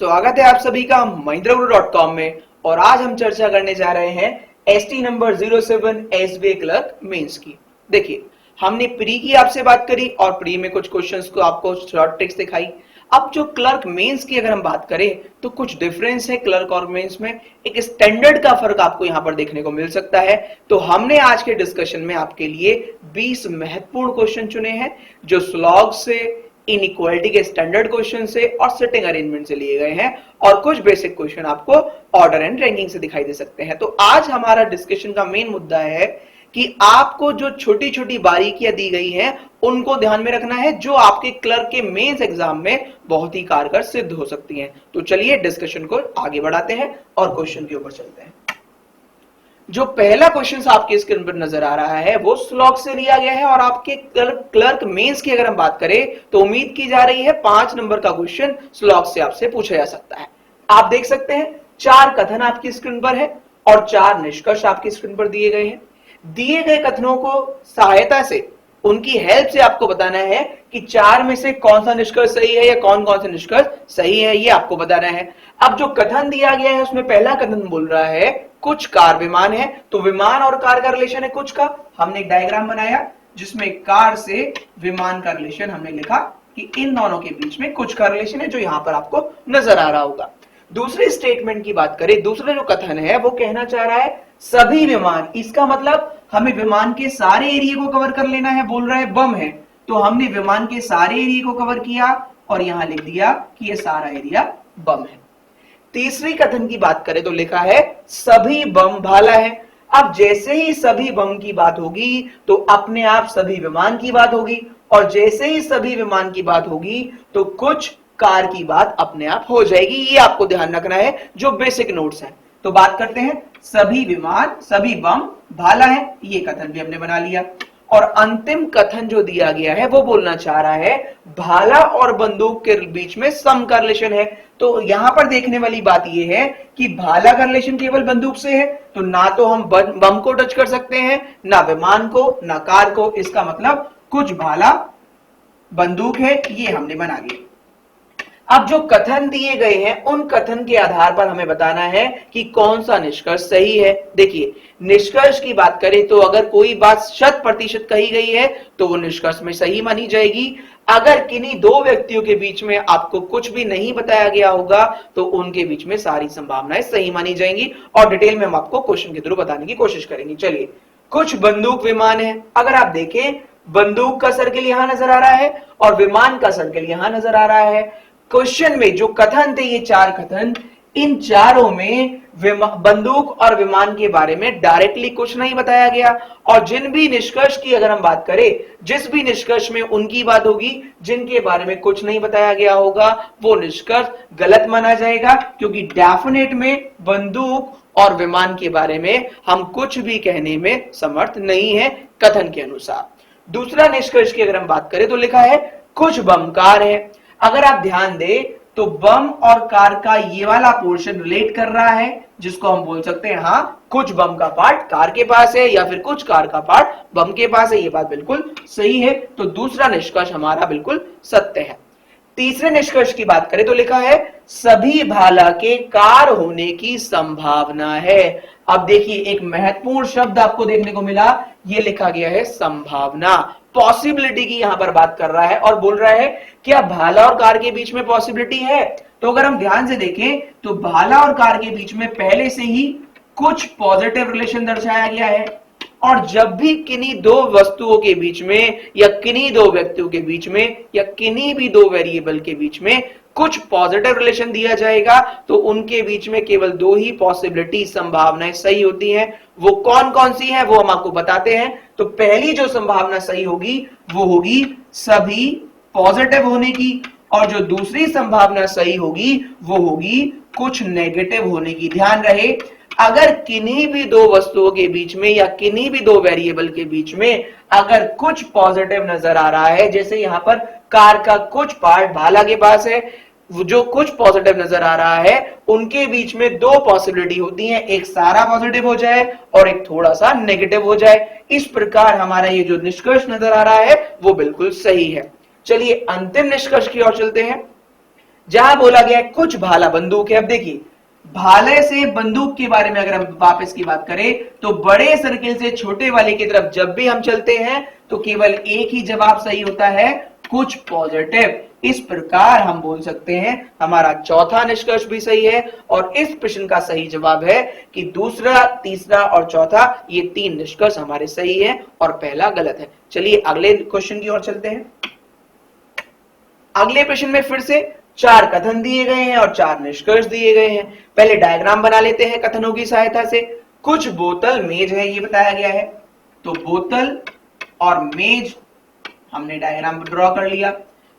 स्वागत है आप सभी का महिंद्रागुरु.com में। और आज हम चर्चा करने जा रहे हैं ST number 07 SBI clerk mains की। देखिए, हमने प्री की आपसे बात करी और प्री में कुछ क्वेश्चंस को आपको शॉर्ट ट्रिक्स दिखाई। अब जो क्लर्क मेंस की अगर हम बात करें तो कुछ डिफरेंस है क्लर्क और मेंस में, एक स्टैंडर्ड का फर्क आपको यहां पर देखने को मिल सकता है। तो हमने आज के डिस्कशन में आपके लिए 20 महत्वपूर्ण क्वेश्चन चुने हैं जो स्लॉग से, इनइक्वालिटी के स्टैंडर्ड क्वेश्चन से और सिटिंग अरेंजमेंट से लिए गए हैं, और कुछ बेसिक क्वेश्चन आपको ऑर्डर एंड रैंकिंग से दिखाई दे सकते हैं। तो आज हमारा डिस्कशन का मेन मुद्दा है कि आपको जो छोटी छोटी बारीकियां दी गई हैं उनको ध्यान में रखना है, जो आपके क्लर्क के मेंस एग्जाम में बहुत ही कारगर सिद्ध हो सकती हैं। तो चलिए डिस्कशन को आगे बढ़ाते हैं और क्वेश्चन के ऊपर चलते हैं। जो पहला क्वेश्चन आपके स्क्रीन पर नजर आ रहा है वो स्लॉग से लिया गया है, और आपके क्लर्क मेंस की अगर हम बात करें तो उम्मीद की जा रही है 5 नंबर का क्वेश्चन स्लॉग से आपसे पूछा जा सकता है। आप देख सकते हैं 4 कथन आपकी स्क्रीन पर है और 4 निष्कर्ष आपकी स्क्रीन पर दिए गए हैं। दिए गए कथनों को सहायता से, उनकी हेल्प से आपको बताना है कि 4 में से कौन सा निष्कर्ष सही है या कौन कौन सा निष्कर्ष सही है, ये आपको बताना है। अब जो कथन दिया गया है उसमें पहला कथन बोल रहा है कुछ कार विमान है, तो विमान और कार का रिलेशन है कुछ का। हमने एक डायग्राम बनाया जिसमें कार से विमान का रिलेशन हमने लिखा कि इन दोनों के बीच में कुछ का रिलेशन है, जो यहां पर आपको नजर आ रहा होगा। दूसरे स्टेटमेंट की बात करें, दूसरा जो कथन है वो कहना चाह रहा है सभी विमान, इसका मतलब हमें विमान के सारे एरिया को कवर कर लेना है। बोल रहा है बम है, तो हमने विमान के सारे एरिया को कवर किया और यहां लिख दिया कि ये सारा एरिया बम है। तीसरी कथन की बात करें तो लिखा है सभी बम भाला है। अब जैसे ही सभी बम की बात होगी तो अपने आप सभी विमान की बात होगी, और जैसे ही सभी विमान की बात होगी तो कुछ कार की बात अपने आप हो जाएगी। ये आपको ध्यान रखना है, जो बेसिक नोट्स हैं। तो बात करते हैं, सभी विमान सभी बम भाला है, ये कथन भी हमने बना लिया। और अंतिम कथन जो दिया गया है वो बोलना चाह रहा है भाला और बंदूक के बीच में सम का रिलेशन है। तो यहां पर देखने वाली बात यह है कि भाला का रिलेशन केवल बंदूक से है, तो ना तो हम बम को टच कर सकते हैं, ना विमान को, ना कार को। इसका मतलब कुछ भाला बंदूक है, ये हमने बना लिया। अब जो कथन दिए गए हैं उन कथन के आधार पर हमें बताना है कि कौन सा निष्कर्ष सही है। देखिए, निष्कर्ष की बात करें तो अगर कोई बात 100% कही गई है तो वो निष्कर्ष में सही मानी जाएगी। अगर किन्हीं 2 व्यक्तियों के बीच में आपको कुछ भी नहीं बताया गया होगा तो उनके बीच में सारी संभावनाएं सही मानी जाएंगी, और डिटेल में हम आपको क्वेश्चन के थ्रू बताने की कोशिश करेंगे। चलिए, कुछ बंदूक विमान है। अगर आप देखें, बंदूक का सर्किल यहां नजर आ रहा है और विमान का सर्किल यहां नजर आ रहा है। क्वेश्चन में जो कथन थे, ये 4 कथन, इन चारों में बंदूक और विमान के बारे में डायरेक्टली कुछ नहीं बताया गया। और जिन भी निष्कर्ष की अगर हम बात करें, जिस भी निष्कर्ष में उनकी बात होगी जिनके बारे में कुछ नहीं बताया गया होगा, वो निष्कर्ष गलत माना जाएगा, क्योंकि डेफिनेट में बंदूक और विमान के बारे में हम कुछ भी कहने में समर्थ नहीं है कथन के अनुसार। दूसरा निष्कर्ष की अगर हम बात करें तो लिखा है कुछ बम कार है। अगर आप ध्यान दें तो बम और कार का ये वाला पोर्शन रिलेट कर रहा है, जिसको हम बोल सकते हैं हाँ, कुछ बम का पार्ट कार के पास है या फिर कुछ कार का पार्ट बम के पास है। ये बात बिल्कुल सही है, तो दूसरा निष्कर्ष हमारा बिल्कुल सत्य है। तीसरे निष्कर्ष की बात करें तो लिखा है सभी भाला के कार होने की संभावना है। अब देखिए, एक महत्वपूर्ण शब्द आपको देखने को मिला, ये लिखा गया है संभावना, पॉसिबिलिटी की यहां पर बात कर रहा है और बोल रहा है क्या भाला और कार के बीच में पॉसिबिलिटी है। तो अगर हम ध्यान से देखें तो भाला और कार के बीच में पहले से ही कुछ पॉजिटिव रिलेशन दर्शाया गया है, और जब भी किन्हीं 2 वस्तुओं के बीच में या किन्हीं 2 व्यक्तियों के बीच में या किन्हीं भी 2 वेरिएबल के बीच में कुछ पॉजिटिव रिलेशन दिया जाएगा तो उनके बीच में केवल 2 ही पॉसिबिलिटी, संभावनाएं सही होती हैं। वो कौन कौन सी हैं वो हम आपको बताते हैं। तो पहली जो संभावना सही होगी वो होगी सभी पॉजिटिव होने की, और जो दूसरी संभावना सही होगी वो होगी कुछ नेगेटिव होने की। ध्यान रहे, अगर किन्हीं भी 2 वस्तुओं के बीच में या किन्हीं भी 2 वेरिएबल के बीच में अगर कुछ पॉजिटिव नजर आ रहा है, जैसे यहां पर कार का कुछ पार्ट भाला के पास है, जो कुछ पॉजिटिव नजर आ रहा है, उनके बीच में 2 पॉसिबिलिटी होती हैं, एक सारा पॉजिटिव हो जाए और एक थोड़ा सा नेगेटिव हो जाए। इस प्रकार हमारा ये जो निष्कर्ष नजर आ रहा है वो बिल्कुल सही है। चलिए अंतिम निष्कर्ष की ओर चलते हैं। जहां बोला गया है कुछ भाला बंदूक है। अब देखिए, भाले से बंदूक के बारे में अगर हम वापस की बात करें तो बड़े सर्किल से छोटे वाले की तरफ जब भी हम चलते हैं तो केवल एक ही जवाब सही होता है, कुछ पॉजिटिव। इस प्रकार हम बोल सकते हैं हमारा चौथा निष्कर्ष भी सही है और इस प्रश्न का सही जवाब है कि दूसरा, तीसरा और चौथा ये तीन निष्कर्ष हमारे सही है और पहला गलत है। चलिए अगले क्वेश्चन की ओर चलते हैं। अगले प्रश्न में फिर से चार कथन दिए गए हैं और चार निष्कर्ष दिए गए हैं। पहले डायग्राम बना लेते हैं कथनों की सहायता से। कुछ बोतल मेज है ये बताया गया है, तो बोतल और मेज हमने डायग्राम ड्रॉ कर लिया।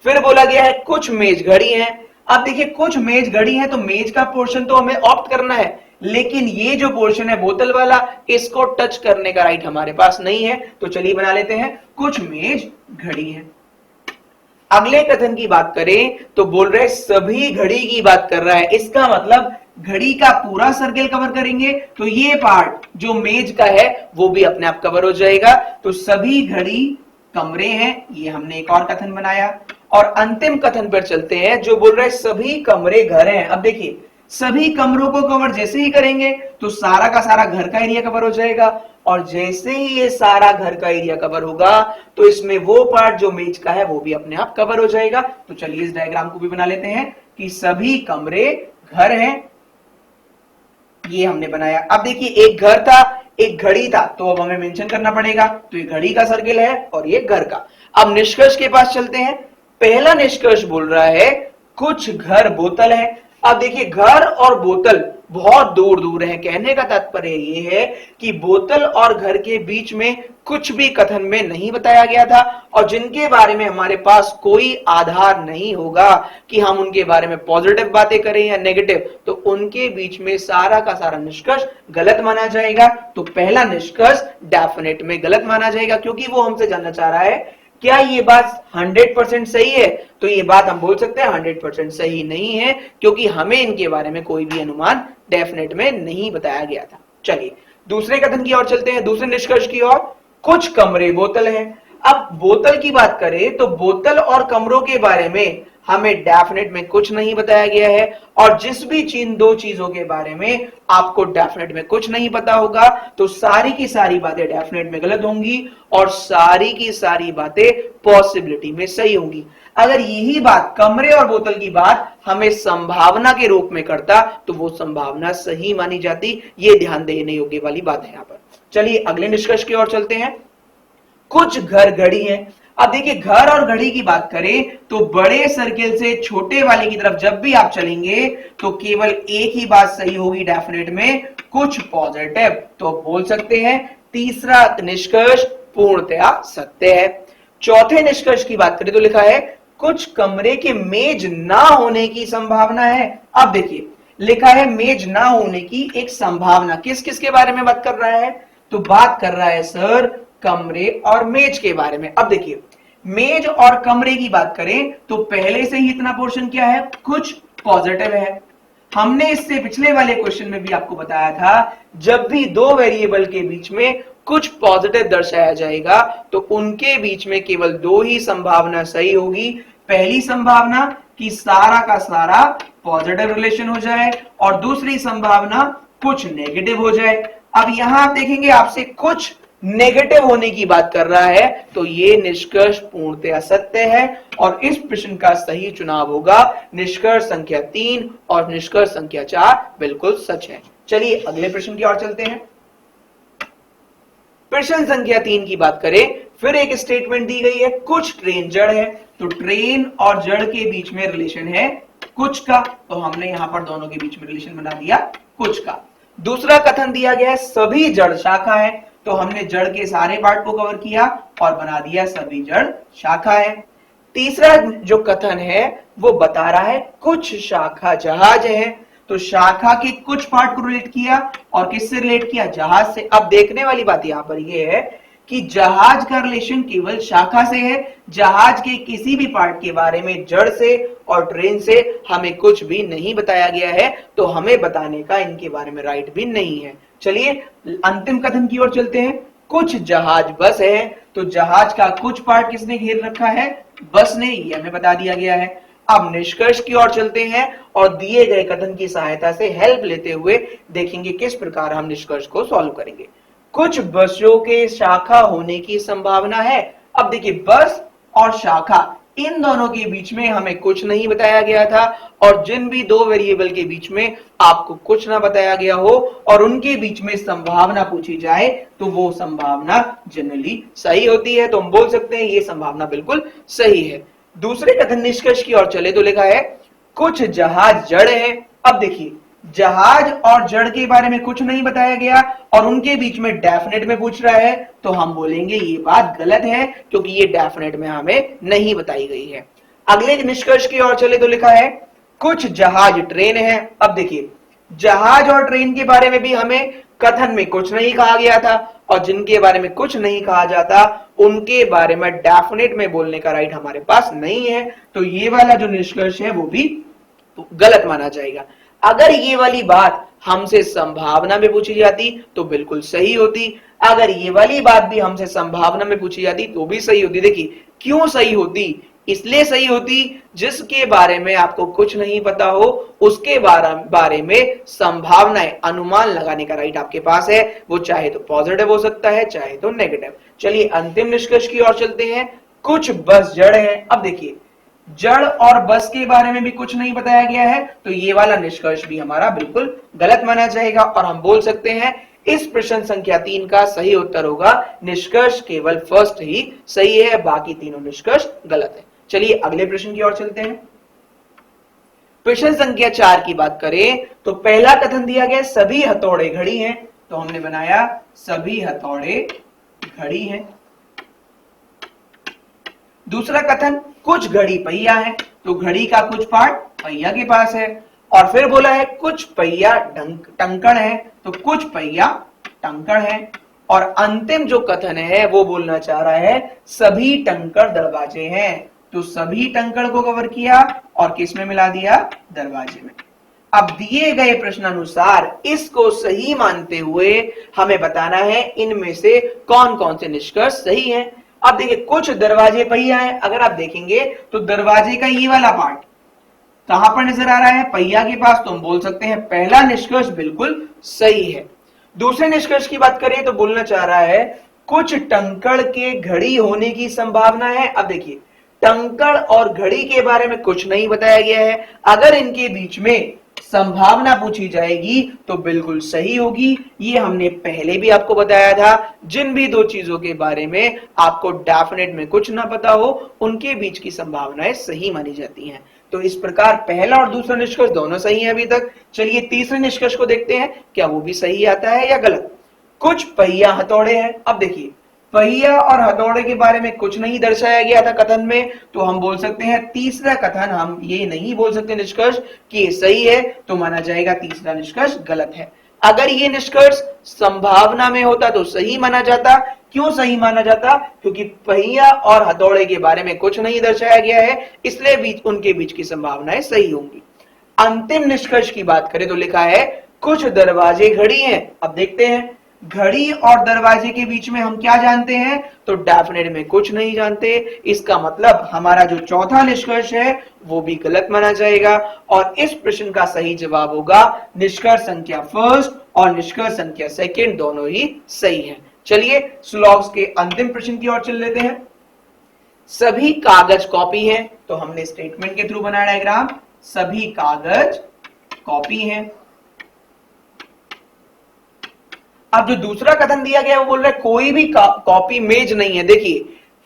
फिर बोला गया है कुछ मेज घड़ी है। अब देखिए, कुछ मेज घड़ी है तो मेज का पोर्शन तो हमें ऑप्ट करना है, लेकिन ये जो पोर्शन है बोतल वाला, इसको टच करने का राइट हमारे पास नहीं है। तो चलिए बना लेते हैं कुछ मेज घड़ी है। अगले कथन की बात करें तो बोल रहे सभी घड़ी की बात कर रहा है। इसका मतलब घड़ी का पूरा सर्किल कवर करेंगे तो ये पार्ट जो मेज का है वो भी अपने आप कवर हो जाएगा। तो सभी घड़ी कमरे हैं, ये हमने एक और कथन बनाया। और अंतिम कथन पर चलते हैं जो बोल रहे सभी कमरे घर हैं। अब देखिए, सभी कमरों को कवर जैसे ही करेंगे तो सारा का सारा घर का एरिया कवर हो जाएगा, और जैसे ही ये सारा घर का एरिया कवर होगा तो इसमें वो पार्ट जो मेज का है वो भी अपने आप कवर हो जाएगा। तो चलिए इस डायग्राम को भी बना लेते हैं कि सभी कमरे घर हैं, ये हमने बनाया। अब देखिए, एक घर था, एक घड़ी था, तो अब हमें मेंशन करना पड़ेगा। तो ये घड़ी का सर्किल है और ये घर का। अब निष्कर्ष के पास चलते हैं। पहला निष्कर्ष बोल रहा है कुछ घर बोतल है। अब देखिए, घर और बोतल बहुत दूर दूर है। कहने का तात्पर्य ये है कि बोतल और घर के बीच में कुछ भी कथन में नहीं बताया गया था, और जिनके बारे में हमारे पास कोई आधार नहीं होगा कि हम उनके बारे में पॉजिटिव बातें करें या नेगेटिव, तो उनके बीच में सारा का सारा निष्कर्ष गलत माना जाएगा। तो पहला निष्कर्ष डेफिनेट में गलत माना जाएगा, क्योंकि वो हमसे जानना चाह रहा है क्या ये बात 100% सही है। तो ये बात हम बोल सकते हैं 100% सही नहीं है, क्योंकि हमें इनके बारे में कोई भी अनुमान डेफिनेट में नहीं बताया गया था। चलिए दूसरे कथन की ओर चलते हैं, दूसरे निष्कर्ष की ओर। कुछ कमरे बोतल हैं। अब बोतल की बात करें तो बोतल और कमरों के बारे में हमें डेफिनेट में कुछ नहीं बताया गया है, और जिस भी दो चीजों के बारे में आपको डेफिनेट में कुछ नहीं पता होगा तो सारी की सारी बातें डेफिनेट में गलत होंगी और सारी की सारी बातें पॉसिबिलिटी में सही होंगी। अगर यही बात कमरे और बोतल की बात हमें संभावना के रूप में करता तो वो संभावना सही मानी जाती। ये ध्यान देने योग्य वाली बात है यहाँ पर। चलिए अगले निष्कर्ष की ओर चलते हैं। कुछ घर घड़ी है। अब देखिए, घर और घड़ी की बात करें तो बड़े सर्किल से छोटे वाले की तरफ जब भी आप चलेंगे तो केवल एक ही बात सही होगी डेफिनेट में, कुछ पॉजिटिव। तो बोल सकते हैं तीसरा निष्कर्ष पूर्णतया सत्य है। चौथे निष्कर्ष की बात करें तो लिखा है कुछ कमरे के मेज ना होने की संभावना है। अब देखिए, लिखा है मेज ना होने की एक संभावना। किस किस के बारे में बात कर रहा है? तो बात कर रहा है सर कमरे और मेज के बारे में। अब देखिए, मेज और कमरे की बात करें तो पहले से ही इतना पोर्शन क्या है, कुछ पॉजिटिव है। हमने इससे पिछले वाले क्वेश्चन में भी आपको बताया था, जब भी दो वेरिएबल के बीच में कुछ पॉजिटिव दर्शाया जाएगा तो उनके बीच में केवल दो ही संभावना सही होगी। पहली संभावना कि सारा का सारा पॉजिटिव रिलेशन हो जाए, और दूसरी संभावना कुछ नेगेटिव हो जाए। अब यहां आप देखेंगे आपसे कुछ नेगेटिव होने की बात कर रहा है, तो ये निष्कर्ष पूर्णतया सत्य है और इस प्रश्न का सही चुनाव होगा निष्कर्ष संख्या 3 और निष्कर्ष संख्या 4 बिल्कुल सच है। चलिए अगले प्रश्न की ओर चलते हैं। प्रश्न संख्या 3 की बात करें, फिर एक स्टेटमेंट दी गई है कुछ ट्रेन जड़ है। तो ट्रेन और जड़ के बीच में रिलेशन है कुछ का, तो हमने यहां पर दोनों के बीच में रिलेशन बना दिया कुछ का। दूसरा कथन दिया गया है सभी जड़ शाखा है, तो हमने जड़ के सारे पार्ट को कवर किया और बना दिया सभी जड़ शाखा है। तीसरा जो कथन है वो बता रहा है कुछ शाखा जहाज है, तो शाखा के कुछ पार्ट को रिलेट किया और किससे रिलेट किया, जहाज से। अब देखने वाली बात यहां पर ये है कि जहाज का रिलेशन केवल शाखा से है, जहाज के किसी भी पार्ट के बारे में जड़ से और ट्रेन से हमें कुछ भी नहीं बताया गया है, तो हमें बताने का इनके बारे में राइट भी नहीं है। चलिए अंतिम कथन की ओर चलते हैं। कुछ जहाज बस है, तो जहाज का कुछ पार्ट किसने घेर रखा है, बस ने, ये हमें बता दिया गया है। अब निष्कर्ष की ओर चलते हैं और दिए गए कथन की सहायता से हेल्प लेते हुए देखेंगे किस प्रकार हम निष्कर्ष को सॉल्व करेंगे। कुछ बसों के शाखा होने की संभावना है। अब देखिए, बस और शाखा इन दोनों के बीच में हमें कुछ नहीं बताया गया था, और जिन भी दो वेरिएबल के बीच में आपको कुछ ना बताया गया हो और उनके बीच में संभावना पूछी जाए तो वो संभावना जनरली सही होती है। तो हम बोल सकते हैं ये संभावना बिल्कुल सही है। दूसरे कथन निष्कर्ष की ओर चले तो लिखा है कुछ जहाज जड़ है। अब देखिए, जहाज और जड़ के बारे में कुछ नहीं बताया गया और उनके बीच में डेफिनेट में पूछ रहा है, तो हम बोलेंगे ये बात गलत है क्योंकि ये डेफिनेट में हमें नहीं बताई गई है। अगले निष्कर्ष की ओर चले तो लिखा है कुछ जहाज ट्रेन है। अब देखिए, जहाज और ट्रेन के बारे में भी हमें कथन में कुछ नहीं कहा गया था, और जिनके बारे में कुछ नहीं कहा जाता उनके बारे में डेफिनेट में बोलने का राइट हमारे पास नहीं है। तो ये वाला जो निष्कर्ष है वो भी गलत माना जाएगा। अगर ये वाली बात हमसे संभावना में पूछी जाती तो बिल्कुल सही होती, अगर ये वाली बात भी हमसे संभावना में पूछी जाती तो भी सही होती। देखिए क्यों सही होती, इसलिए सही होती जिसके बारे में आपको कुछ नहीं पता हो उसके बारे में संभावनाएं, अनुमान लगाने का राइट आपके पास है। वो चाहे तो पॉजिटिव हो सकता है चाहे तो नेगेटिव। चलिए अंतिम निष्कर्ष की ओर चलते हैं। कुछ बस जड़ है। अब देखिए, जड़ और बस के बारे में भी कुछ नहीं बताया गया है, तो ये वाला निष्कर्ष भी हमारा बिल्कुल गलत माना जाएगा और हम बोल सकते हैं इस प्रश्न संख्या 3 का सही उत्तर होगा निष्कर्ष केवल फर्स्ट ही सही है, बाकी तीनों निष्कर्ष गलत है। चलिए अगले प्रश्न की ओर चलते हैं। प्रश्न संख्या 4 की बात करें तो पहला कथन दिया गया सभी हथौड़े घड़ी हैं, तो हमने बनाया सभी हथौड़े घड़ी हैं। दूसरा कथन कुछ घड़ी पहिया है, तो घड़ी का कुछ पार्ट पहिया के पास है। और फिर बोला है कुछ पहिया टंकण है, तो कुछ पहिया टंकण है। और अंतिम जो कथन है वो बोलना चाह रहा है सभी टंकण दरवाजे हैं, तो सभी टंकण को कवर किया और किस में मिला दिया, दरवाजे में। अब दिए गए प्रश्नानुसार इसको सही मानते हुए हमें बताना है इनमें से कौन कौन से निष्कर्ष सही हैं। अब देखिए, कुछ दरवाजे पहिया है, अगर आप देखेंगे तो दरवाजे का ये वाला पार्ट कहां पर नजर आ रहा है, पहिया के पास, तो हम बोल सकते हैं पहला निष्कर्ष बिल्कुल सही है। दूसरे निष्कर्ष की बात करें तो बोलना चाह रहा है कुछ टंकण के घड़ी होने की संभावना है। अब देखिए, टंकण और घड़ी के बारे में कुछ नहीं बताया गया है, अगर इनके बीच में संभावना पूछी जाएगी तो बिल्कुल सही होगी। ये हमने पहले भी आपको बताया था, जिन भी दो चीजों के बारे में आपको डेफिनेट में कुछ ना पता हो उनके बीच की संभावनाएं सही मानी जाती हैं। तो इस प्रकार पहला और दूसरा निष्कर्ष दोनों सही है अभी तक। चलिए तीसरे निष्कर्ष को देखते हैं, क्या वो भी सही आता है या गलत। कुछ पहिया हथौड़े हैं। अब देखिए, पहिया और हथौड़े के बारे में कुछ नहीं दर्शाया गया था कथन में, तो हम बोल सकते हैं तीसरा कथन, हम ये नहीं बोल सकते निष्कर्ष कि ये सही है, तो माना जाएगा तीसरा निष्कर्ष गलत है। अगर ये निष्कर्ष संभावना में होता तो सही माना जाता। क्यों सही माना जाता, क्योंकि पहिया और हथौड़े के बारे में कुछ नहीं दर्शाया गया है, इसलिए उनके बीच की संभावनाएं सही होंगी। अंतिम निष्कर्ष की बात करें तो लिखा है कुछ दरवाजे घड़ी हैं। अब देखते हैं, घड़ी और दरवाजे के बीच में हम क्या जानते हैं, तो डेफिनेट में कुछ नहीं जानते। इसका मतलब हमारा जो चौथा निष्कर्ष है वो भी गलत माना जाएगा और इस प्रश्न का सही जवाब होगा निष्कर्ष संख्या फर्स्ट और निष्कर्ष संख्या सेकंड दोनों ही सही है। चलिए स्लॉग्स के अंतिम प्रश्न की ओर चल लेते हैं। सभी कागज कॉपी है, तो हमने स्टेटमेंट के थ्रू बनाया डायग्राम, सभी कागज कॉपी है। अब जो दूसरा कथन दिया गया वो बोल रहा है कोई भी कॉपी मेज नहीं है। देखिए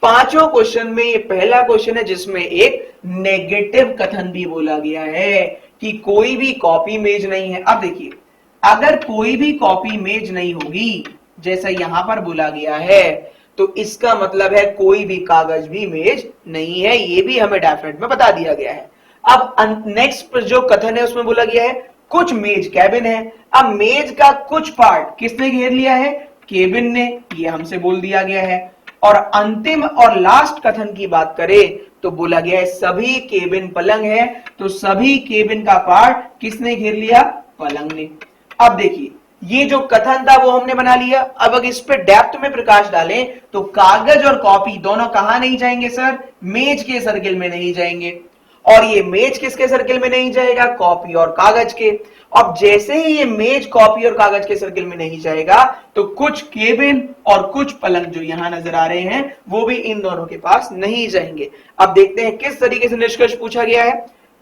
पांचों क्वेश्चन में ये पहला क्वेश्चन है जिसमें एक नेगेटिव कथन भी बोला गया है कि कोई भी कॉपी मेज नहीं है। अब देखिए, अगर कोई भी कॉपी मेज नहीं होगी जैसा यहां पर बोला गया है, तो इसका मतलब है कोई भी कागज भी मेज नहीं है, ये भी हमें डेफिनेट में बता दिया गया है। अब नेक्स्ट जो कथन है उसमें बोला गया है कुछ मेज कैबिन है। अब मेज का कुछ पार्ट किसने घेर लिया है, केबिन ने, ये हमसे बोल दिया गया है। और अंतिम और लास्ट कथन की बात करें तो बोला गया है सभी केबिन पलंग है, तो सभी केबिन का पार्ट किसने घेर लिया, पलंग ने। अब देखिए, ये जो कथन था वो हमने बना लिया। अब अगर इस पे डेप्थ में प्रकाश डालें तो कागज और कॉपी दोनों कहां नहीं जाएंगे सर, मेज के सर्किल में नहीं जाएंगे। और ये मेज किसके सर्किल में नहीं जाएगा? कॉपी और कागज के। अब जैसे ही ये मेज कॉपी और कागज के सर्किल में नहीं जाएगा तो कुछ केबिन और कुछ पलंग जो यहां नजर आ रहे हैं वो भी इन दोनों के पास नहीं जाएंगे। अब देखते हैं किस तरीके से निष्कर्ष पूछा गया है।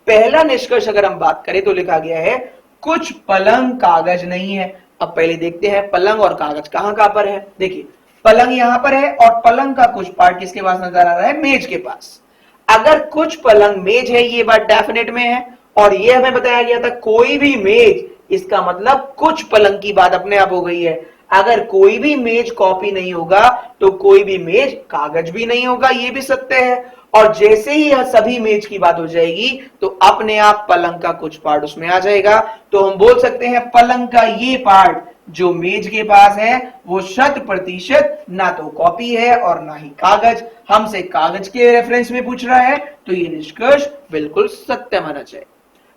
पहला निष्कर्ष अगर हम बात करें तो लिखा गया है कुछ पलंग कागज नहीं है। अब पहले देखते हैं पलंग और कागज कहां कहां पर है। देखिए पलंग यहां पर है और पलंग का कुछ पार्ट किसके पास नजर आ रहा है? मेज के पास। अगर कुछ पलंग मेज है ये बात डेफिनेट में है और ये हमें बताया गया था कोई भी मेज, इसका मतलब कुछ पलंग की बात अपने आप हो गई है। अगर कोई भी मेज कॉपी नहीं होगा तो कोई भी मेज कागज भी नहीं होगा, ये भी सत्य है। और जैसे ही यह सभी मेज की बात हो जाएगी तो अपने आप पलंग का कुछ पार्ट उसमें आ जाएगा। तो हम बोल सकते हैं पलंग का ये पार्ट जो मेज के पास है वो 100% ना तो कॉपी है और ना ही कागज। हमसे कागज के रेफरेंस में पूछ रहा है तो ये निष्कर्ष बिल्कुल सत्य माना जाए।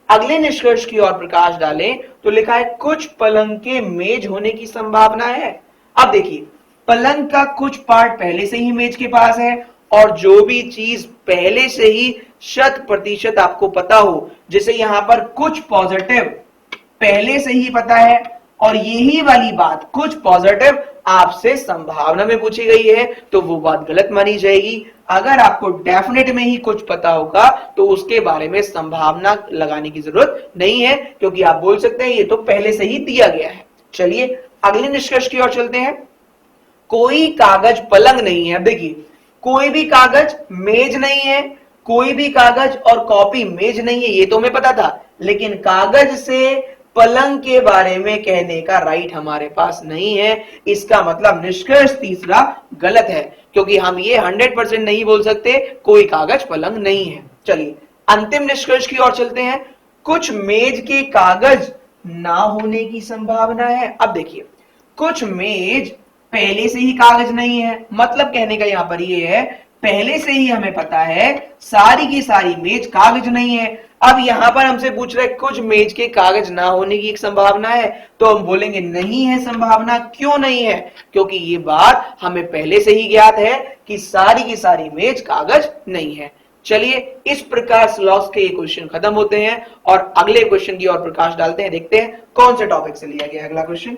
अगले निष्कर्ष की ओर प्रकाश डालें तो लिखा है कुछ पलंग के मेज होने की संभावना है। अब देखिए पलंग का कुछ पार्ट पहले से ही मेज के पास है और जो भी चीज पहले से ही 100% आपको पता हो, जैसे यहां पर कुछ पॉजिटिव पहले से ही पता है और यही वाली बात कुछ पॉजिटिव आपसे संभावना में पूछी गई है तो वो बात गलत मानी जाएगी। अगर आपको डेफिनेट में ही कुछ पता होगा तो उसके बारे में संभावना लगाने की जरूरत नहीं है क्योंकि आप बोल सकते हैं ये तो पहले से ही दिया गया है। चलिए अगले निष्कर्ष की ओर चलते हैं। कोई कागज पलंग नहीं है। अब देखिए कोई भी कागज मेज नहीं है, कोई भी कागज और कॉपी मेज नहीं है, ये तो हमें पता था, लेकिन कागज से पलंग के बारे में कहने का राइट हमारे पास नहीं है। इसका मतलब निष्कर्ष तीसरा गलत है क्योंकि हम ये 100% नहीं बोल सकते कोई कागज पलंग नहीं है। चलिए अंतिम निष्कर्ष की ओर चलते हैं। कुछ मेज के कागज ना होने की संभावना है। अब देखिए कुछ मेज पहले से ही कागज नहीं है, मतलब कहने का यहां पर ये है पहले से ही हमें पता है सारी की सारी मेज कागज नहीं है। अब यहां पर हमसे पूछ रहे कुछ मेज के कागज ना होने की एक संभावना है तो हम बोलेंगे नहीं है संभावना। क्यों नहीं है? क्योंकि ये बात हमें पहले से ही ज्ञात है कि सारी की सारी मेज कागज नहीं है। चलिए इस प्रकार स्लॉग्स के ये क्वेश्चन खत्म होते हैं और अगले क्वेश्चन की ओर प्रकाश डालते हैं। देखते हैं कौन से टॉपिक से लिया गया अगला क्वेश्चन।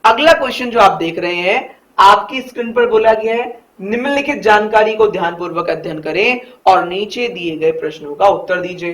अगला क्वेश्चन जो आप देख रहे हैं आपकी स्क्रीन पर बोला गया है निम्नलिखित जानकारी को ध्यानपूर्वक अध्ययन करें और नीचे दिए गए प्रश्नों का उत्तर दीजिए।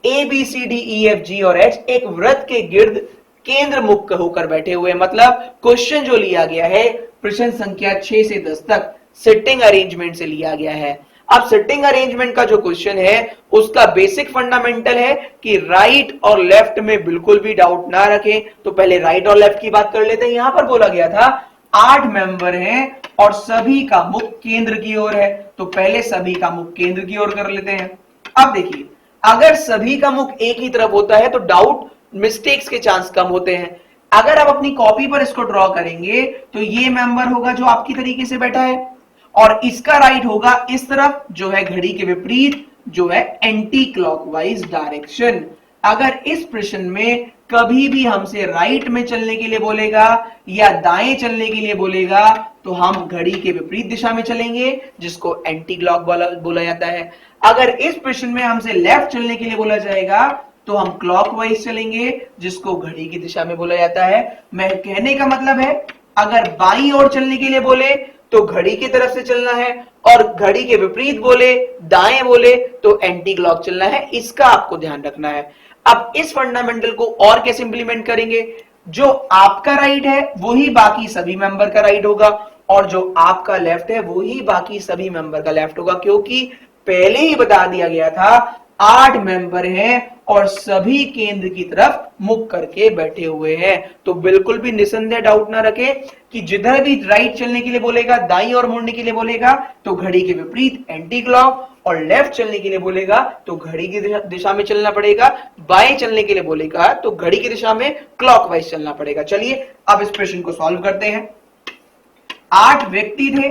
A B C D E F G और एच एक वृत्त के गिर्द केंद्र मुक्त होकर बैठे हुए, मतलब क्वेश्चन जो लिया गया है प्रश्न संख्या 6 से 10 तक सिटिंग अरेंजमेंट से लिया गया है। अब सिटिंग अरेंजमेंट का जो क्वेश्चन है उसका बेसिक फंडामेंटल है कि राइट और लेफ्ट में बिल्कुल भी डाउट ना रखें। तो पहले राइट और लेफ्ट की बात कर लेते हैं। यहां पर बोला गया था 8 मेंबर हैं और सभी का मुख केंद्र की ओर है, तो पहले सभी का मुख केंद्र की ओर कर लेते हैं। अब देखिए अगर सभी का मुख एक ही तरफ होता है तो डाउट मिस्टेक्स के चांस कम होते हैं। अगर आप अपनी कॉपी पर इसको ड्रॉ करेंगे तो ये मेंबर होगा जो आपकी तरीके से बैठा है और इसका राइट होगा इस तरफ जो है घड़ी के विपरीत, जो है एंटी क्लॉकवाइज डायरेक्शन। अगर इस प्रश्न में कभी भी हमसे राइट में चलने के लिए बोलेगा या दाएं चलने के लिए बोलेगा तो हम घड़ी के विपरीत दिशा में चलेंगे जिसको एंटी क्लॉक बोला जाता है। अगर इस प्रश्न में हमसे लेफ्ट चलने के लिए बोला जाएगा तो हम क्लॉकवाइज चलेंगे जिसको घड़ी की दिशा में बोला जाता है। मैं कहने का मतलब है अगर बाईं ओर चलने के लिए बोले तो घड़ी की तरफ से चलना है और घड़ी के विपरीत बोले दाएं बोले तो एंटी क्लॉक चलना है। इसका आपको ध्यान रखना है। अब इस फंडामेंटल को और कैसे इंप्लीमेंट करेंगे? जो आपका राइट है वही बाकी सभी मेंबर का राइट होगा और जो आपका लेफ्ट है वही बाकी सभी मेंबर का लेफ्ट होगा, क्योंकि पहले ही बता दिया गया था 8 मेंबर हैं और सभी केंद्र की तरफ मुख करके बैठे हुए हैं। तो बिल्कुल भी निसंदेह डाउट ना रखें कि जिधर भी राइट चलने के लिए बोलेगा, दाईं ओर मुड़ने के लिए बोलेगा तो घड़ी के विपरीत एंटी क्लॉक, और लेफ्ट चलने के लिए बोलेगा तो घड़ी की दिशा में चलना पड़ेगा, बाएं चलने के लिए बोलेगा तो घड़ी की दिशा में क्लॉकवाइज चलना पड़ेगा। चलिए अब इस प्रश्न को सॉल्व करते हैं। 8 व्यक्ति थे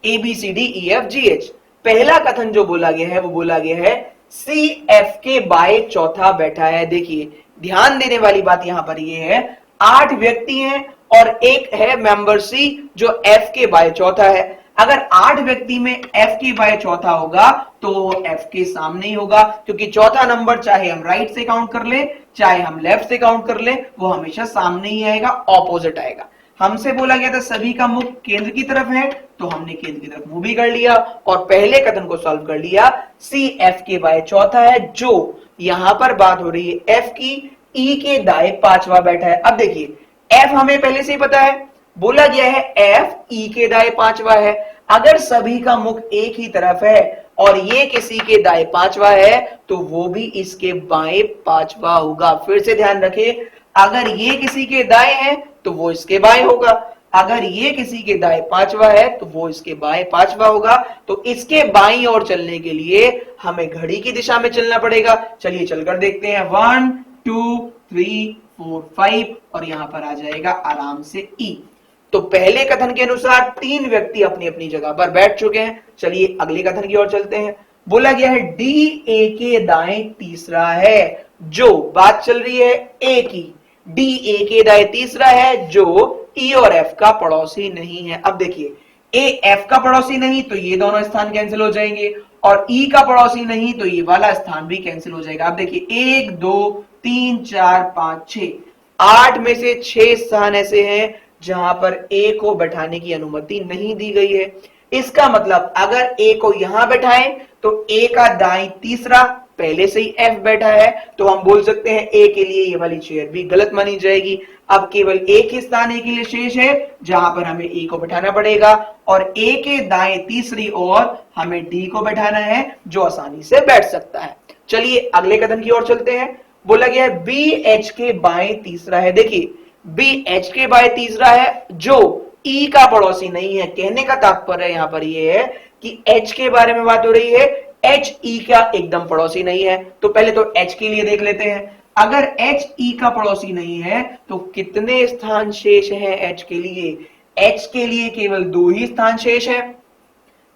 A B C D E F G H. पहला कथन जो बोला गया है वो बोला गया है सी एफ के बाय चौथा बैठा है। देखिए ध्यान देने वाली बात यहां पर ये है 8 व्यक्ति हैं और एक है मेंबर सी जो एफ के बाय चौथा है। अगर 8 व्यक्ति में f के बाय चौथा होगा तो वो f के सामने ही होगा, क्योंकि चौथा नंबर चाहे हम राइट से काउंट कर ले चाहे हम लेफ्ट से काउंट कर ले वो हमेशा सामने ही आएगा, ऑपोजिट आएगा। हमसे बोला गया था सभी का मुख केंद्र की तरफ है, तो हमने केंद्र की तरफ मूव भी कर लिया और पहले कथन को सॉल्व कर लिया। सी एफ के बाय चौथा है, जो यहां पर बात हो रही है एफ की, ई के दाएं पांचवा बैठा है। अब देखिए एफ हमें पहले से ही पता है, बोला गया है एफ ई के दाएं पांचवा है। अगर सभी का मुख एक ही तरफ है और ये किसी के दाएं पांचवा है तो वो भी इसके बाएं पांचवा होगा। फिर से ध्यान रखें, अगर ये किसी के दाएं है तो वो इसके बाएं होगा, अगर ये किसी के दाएं पांचवा है तो वो इसके बाएं पांचवा होगा। तो इसके बाईं ओर चलने के लिए हमें घड़ी की दिशा में चलना पड़ेगा। चलिए चलकर देखते हैं, 1 2 3 4 5 और यहां पर आ जाएगा आराम से ई। तो पहले कथन के अनुसार 3 व्यक्ति अपनी अपनी जगह पर बैठ चुके हैं। चलिए अगले कथन की ओर चलते हैं। बोला गया है डी ए के दाएं तीसरा है, जो बात चल रही है ए की, डी ए के दाएं तीसरा है जो ई और एफ का पड़ोसी नहीं है। अब देखिए ए एफ का पड़ोसी नहीं तो ये दोनों स्थान कैंसिल हो जाएंगे और ई का पड़ोसी नहीं तो ये वाला स्थान भी कैंसिल हो जाएगा। अब देखिए 1 2 3 4 5 6 8 में से 6 स्थान ऐसे हैं जहां पर ए को बैठाने की अनुमति नहीं दी गई है। इसका मतलब अगर ए को यहां बैठाएं तो ए का दाएं तीसरा पहले से ही एफ बैठा है, तो हम बोल सकते हैं ए के लिए ये वाली चेयर भी गलत मानी जाएगी। अब केवल एक ही स्थान ए के लिए शेष है जहां पर हमें ए को बैठाना पड़ेगा और ए के दाएं तीसरी ओर हमें डी को बैठाना है जो आसानी से बैठ सकता है। चलिए अगले कथन की ओर चलते हैं। बोला गया है बी एच के बाएं तीसरा है। देखिए बी एच के बाएं तीसरा है जो ई का पड़ोसी नहीं है। कहने का तात्पर्य यहां पर यह है कि एच के बारे में बात हो रही है, एच ई का एकदम पड़ोसी नहीं है। तो पहले तो एच के लिए देख लेते हैं, अगर एच ई का पड़ोसी नहीं है तो कितने स्थान शेष हैं एच के लिए? एच के लिए केवल 2 ही स्थान शेष है।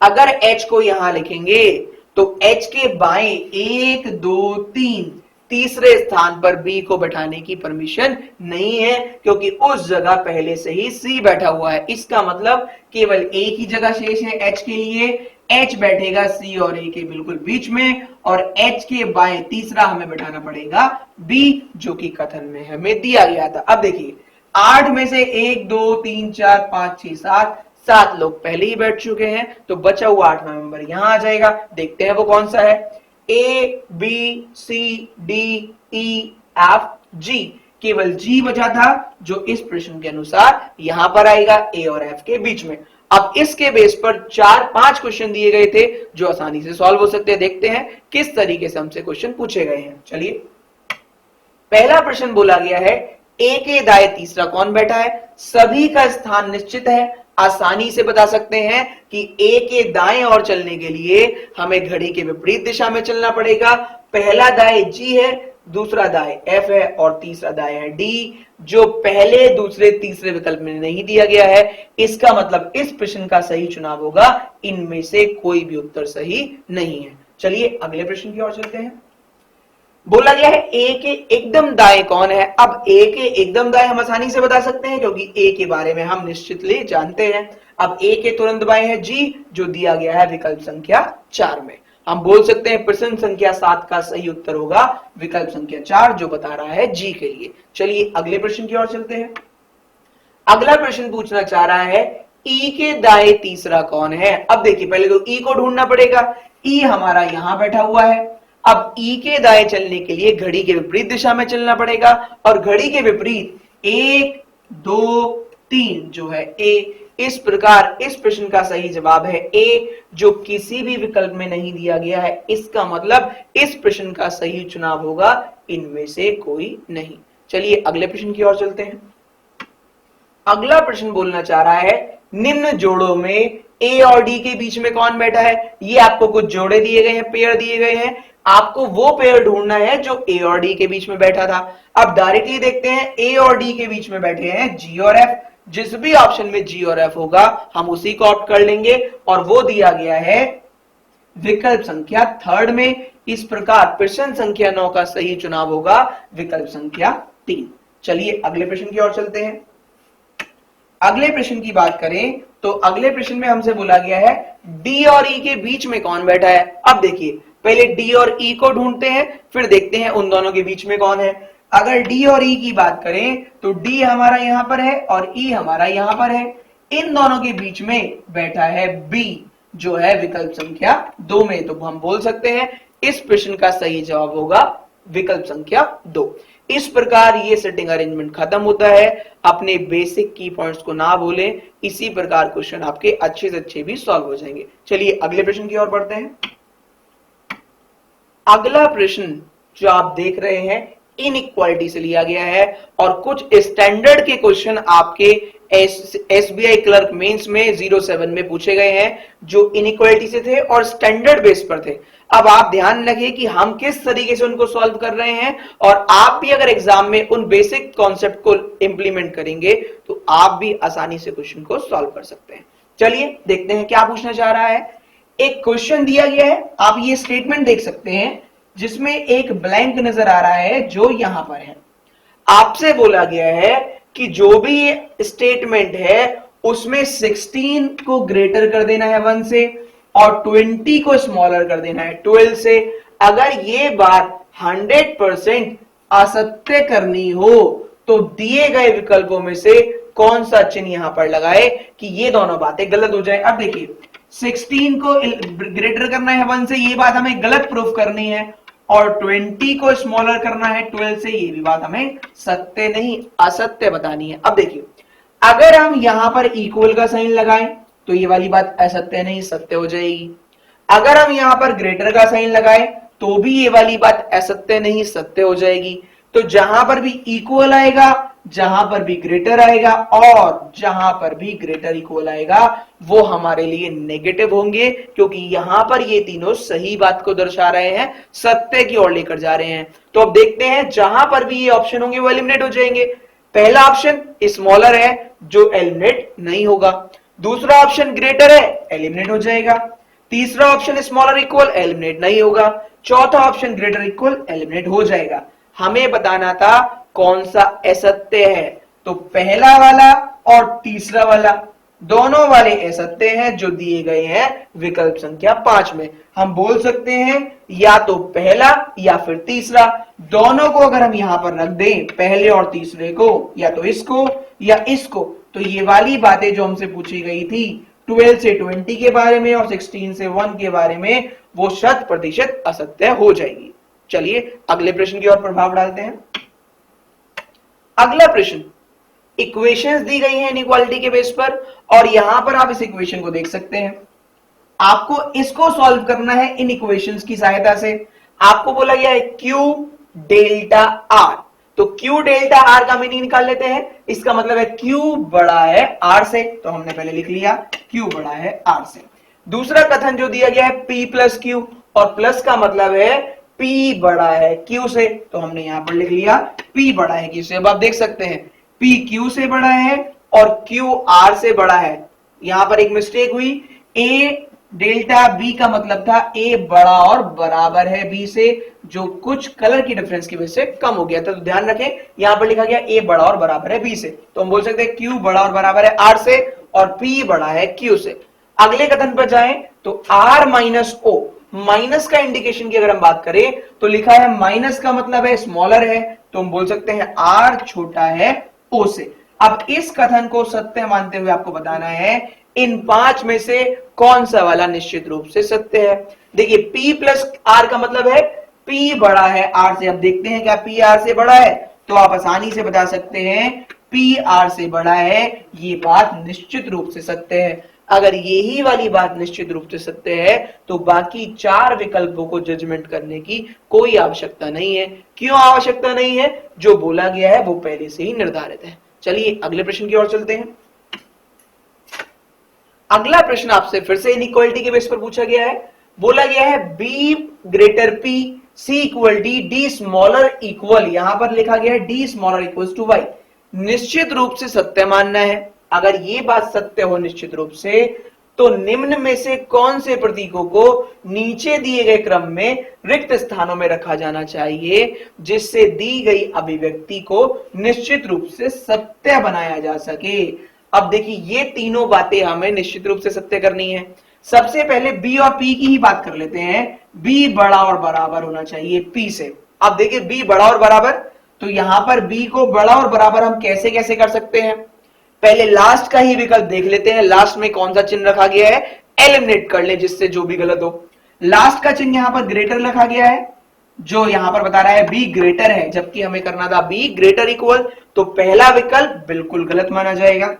अगर एच को यहां लिखेंगे तो एच के बाएं 1 2 3 तीसरे स्थान पर बी को बैठाने की परमिशन नहीं है, क्योंकि उस जगह पहले से ही सी बैठा हुआ है। इसका मतलब केवल एक ही जगह शेष है एच के लिए, एच बैठेगा सी और ए के बिल्कुल बीच में और एच के बाएं तीसरा हमें बैठाना पड़ेगा बी, जो कि कथन में हमें दिया गया था। अब देखिए 8 में से 1 2 3 4 5 6 7 लोग पहले ही बैठ चुके हैं, तो बचा हुआ 8वां नंबर यहां आ जाएगा। देखते हैं वो कौन सा है। A B C D E F G, केवल जी बचा था जो इस प्रश्न के अनुसार यहां पर आएगा ए और एफ के बीच में। अब इसके बेस पर 4-5 क्वेश्चन दिए गए थे जो आसानी से सॉल्व हो सकते हैं। देखते हैं किस तरीके से हमसे क्वेश्चन पूछे गए हैं। चलिए पहला प्रश्न बोला गया है ए के दाएं तीसरा कौन बैठा है? सभी का स्थान निश्चित है, आसानी से बता सकते हैं कि ए के दाएं ओर चलने के लिए हमें घड़ी के विपरीत दिशा में चलना पड़ेगा। पहला दाएं जी है, दूसरा दाएं एफ है और तीसरा दाएं है डी, जो पहले दूसरे तीसरे विकल्प में नहीं दिया गया है। इसका मतलब इस प्रश्न का सही चुनाव होगा, इनमें से कोई भी उत्तर सही नहीं है। चलिए अगले प्रश्न की ओर चलते हैं। बोला गया है ए के एकदम दाएं कौन है? अब ए के एकदम दाएं हम आसानी से बता सकते हैं क्योंकि ए के बारे में हम निश्चितली जानते हैं। अब ए के तुरंत बाएं है जी, जो दिया गया है विकल्प संख्या 4 में। हम बोल सकते हैं प्रश्न संख्या 7 का सही उत्तर होगा विकल्प संख्या 4, जो बता रहा है जी के लिए। चलिए अगले प्रश्न की ओर चलते हैं। अगला प्रश्न पूछना चाह रहा है ई के दाएं तीसरा कौन है? अब देखिए पहले तो ई को ढूंढना पड़ेगा। ई हमारा यहां बैठा हुआ है। अब ई के दाएं चलने के लिए घड़ी के विपरीत दिशा में चलना पड़ेगा और घड़ी के विपरीत 1 2 3 जो है ए। इस प्रकार इस प्रश्न का सही जवाब है ए, जो किसी भी विकल्प में नहीं दिया गया है। इसका मतलब इस प्रश्न का सही चुनाव होगा इनमें से कोई नहीं। चलिए अगले प्रश्न की ओर चलते हैं। अगला प्रश्न बोलना चाह रहा है निम्न जोड़ों में ए और डी के बीच में कौन बैठा है? ये आपको कुछ जोड़े दिए गए हैं, पेयर दिए गए हैं, आपको वो पेयर ढूंढना है जो ए और डी के बीच में बैठा था। अब डायरेक्टली देखते हैं, ए और डी के बीच में बैठे हैं जी और एफ। जिस भी ऑप्शन में जी और एफ होगा हम उसी को ऑप्ट कर लेंगे और वो दिया गया है विकल्प संख्या 3 में। इस प्रकार प्रश्न संख्या 9 का सही चुनाव होगा विकल्प संख्या 3। चलिए अगले प्रश्न की ओर चलते हैं। अगले प्रश्न की बात करें तो अगले प्रश्न में हमसे बोला गया है डी और ई के बीच में कौन बैठा है। अब देखिए पहले डी और ई को ढूंढते हैं, फिर देखते हैं उन दोनों के बीच में कौन है। अगर डी और ई की बात करें तो डी हमारा यहां पर है और ई हमारा यहां पर है। इन दोनों के बीच में बैठा है बी, जो है विकल्प संख्या 2 में। तो हम बोल सकते हैं इस प्रश्न का सही जवाब होगा विकल्प संख्या 2। इस प्रकार ये सेटिंग अरेंजमेंट खत्म होता है। अपने बेसिक की पॉइंट्स को ना भूलें, इसी प्रकार क्वेश्चन आपके अच्छे से अच्छे भी सॉल्व हो जाएंगे। चलिए अगले प्रश्न की ओर बढ़ते हैं। अगला प्रश्न जो आप देख रहे हैं इनइक्वालिटी से लिया गया है और कुछ स्टैंडर्ड के क्वेश्चन आपके एसबीआई क्लर्क मेंस में 07 में पूछे गए हैं जो इनइक्वालिटी से थे और स्टैंडर्ड बेस पर थे। अब आप ध्यान रखिए कि हम किस तरीके से उनको सॉल्व कर रहे हैं और आप भी अगर एग्जाम में उन बेसिक कॉन्सेप्ट को इंप्लीमेंट करेंगे तो आप भी आसानी से क्वेश्चन को सॉल्व कर सकते हैं। चलिए देखते हैं क्या पूछना चाह रहा है। एक क्वेश्चन दिया गया है, आप ये स्टेटमेंट देख सकते हैं जिसमें एक ब्लैंक नजर आ रहा है जो यहां पर है। आपसे बोला गया है कि जो भी ये स्टेटमेंट है उसमें 16 को ग्रेटर कर देना है 1 से और 20 को स्मॉलर कर देना है 12 से। अगर ये बात 100% असत्य करनी हो तो दिए गए विकल्पों में से कौन सा चिन्ह यहां पर लगाए कि ये दोनों बातें गलत हो जाए। अब देखिए 16 को ग्रेटर करना है 1 से, ये बात हमें गलत प्रूफ करनी है और 20 को स्मॉलर करना है 12 से, ये भी बात हमें सत्य नहीं असत्य बतानी है। अब देखिए अगर हम यहां पर इक्वल का साइन लगाएं तो ये वाली बात असत्य नहीं सत्य हो जाएगी। अगर हम यहां पर ग्रेटर का साइन लगाएं तो भी ये वाली बात असत्य नहीं सत्य हो जाएगी। तो जहां पर भी इक्वल आएगा, जहां पर भी ग्रेटर आएगा और जहां पर भी ग्रेटर इक्वल आएगा वो हमारे लिए नेगेटिव होंगे, क्योंकि यहां पर ये तीनों सही बात को दर्शा रहे हैं, सत्य की ओर लेकर जा रहे हैं। तो अब देखते हैं जहां पर भी ये ऑप्शन होंगे वो एलिमिनेट हो जाएंगे। पहला ऑप्शन स्मॉलर है जो एलिमिनेट नहीं होगा, दूसरा ऑप्शन ग्रेटर है एलिमिनेट हो जाएगा, तीसरा ऑप्शन स्मॉलर इक्वल एलिमिनेट नहीं होगा, चौथा ऑप्शन ग्रेटर इक्वल एलिमिनेट हो जाएगा। हमें बताना था कौन सा असत्य है, तो पहला वाला और तीसरा वाला दोनों वाले असत्य हैं जो दिए गए हैं विकल्प संख्या 5 में। हम बोल सकते हैं या तो पहला या फिर तीसरा, दोनों को अगर हम यहां पर रख दें पहले और तीसरे को, या तो इसको या इसको, तो ये वाली बातें जो हमसे पूछी गई थी 12 से 20 के बारे में और 16 से 1 के बारे में वो 100% असत्य हो जाएगी। चलिए अगले प्रश्न की ओर प्रभाव डालते हैं। अगला प्रश्न, इक्वेशंस दी गई हैं इनइक्वालिटी के बेस पर और यहां पर आप इस इक्वेशन को देख सकते हैं। आपको इसको सॉल्व करना है इन इक्वेशंस की सहायता से। आपको बोला गया है Q डेल्टा R, तो Q डेल्टा R का मीनिंग निकाल लेते हैं। इसका मतलब है Q बड़ा है R से, तो हमने पहले लिख लिया Q बड़ा है R से। दूसरा कथन जो दिया गया है P प्लस Q, और प्लस का मतलब है P बड़ा है Q से, तो हमने यहां पर लिख लिया P बड़ा है Q से। अब आप देख सकते हैं P Q से बड़ा है और Q R से बड़ा है। यहां पर एक मिस्टेक हुई, A डेल्टा B का मतलब था A बड़ा और बराबर है B से, जो कुछ कलर की डिफरेंस की वजह से कम हो गया था। तो ध्यान रखें यहां पर लिखा गया A बड़ा और बराबर है B से, तो हम बोल सकते हैं Q बड़ा और बराबर है R से और P बड़ा है Q से। अगले कथन पर जाएं तो R माइनस O, माइनस का इंडिकेशन की अगर हम बात करें तो लिखा है माइनस का मतलब है स्मॉलर है, तो हम बोल सकते हैं R छोटा है O से। अब इस कथन को सत्य मानते हुए आपको बताना है इन 5 में से कौन सा वाला निश्चित रूप से सत्य है। देखिए P प्लस R का मतलब है P बड़ा है R से। अब देखते हैं क्या P R से बड़ा है, तो आप आसानी से बता सकते हैं P R से बड़ा है, ये बात निश्चित रूप से सत्य है। अगर यही वाली बात निश्चित रूप से सत्य है तो बाकी 4 विकल्पों को जजमेंट करने की कोई आवश्यकता नहीं है। क्यों आवश्यकता नहीं है? जो बोला गया है वो पहले से ही निर्धारित है। चलिए अगले प्रश्न की ओर चलते हैं। अगला प्रश्न आपसे फिर से इनइक्वालिटी के बेस पर पूछा गया है। बोला गया है B greater P, C equal D smaller equal, यहां पर लिखा गया है D smaller equal to Y। निश्चित रूप से सत्य मानना है। अगर ये बात सत्य हो निश्चित रूप से, तो निम्न में से कौन से प्रतीकों को नीचे दिए गए क्रम में रिक्त स्थानों में रखा जाना चाहिए जिससे दी गई अभिव्यक्ति को निश्चित रूप से सत्य बनाया जा सके। अब देखिए ये तीनों बातें हमें निश्चित रूप से सत्य करनी है। सबसे पहले बी और पी की ही बात कर लेते हैं। बी बड़ा और बराबर होना चाहिए पी से। अब देखिए बी बड़ा और बराबर, तो यहां पर बी को बड़ा और बराबर हम कैसे कैसे कर सकते हैं। पहले लास्ट का ही विकल्प देख लेते हैं। लास्ट में कौन सा चिन्ह रखा गया है, एलिमिनेट कर ले जिससे जो भी गलत हो। लास्ट का चिन्ह यहां पर ग्रेटर रखा गया है, जो यहां पर बता रहा है बी ग्रेटर है, जबकि हमें करना था बी ग्रेटर इक्वल। तो पहला विकल्प बिल्कुल गलत माना जाएगा।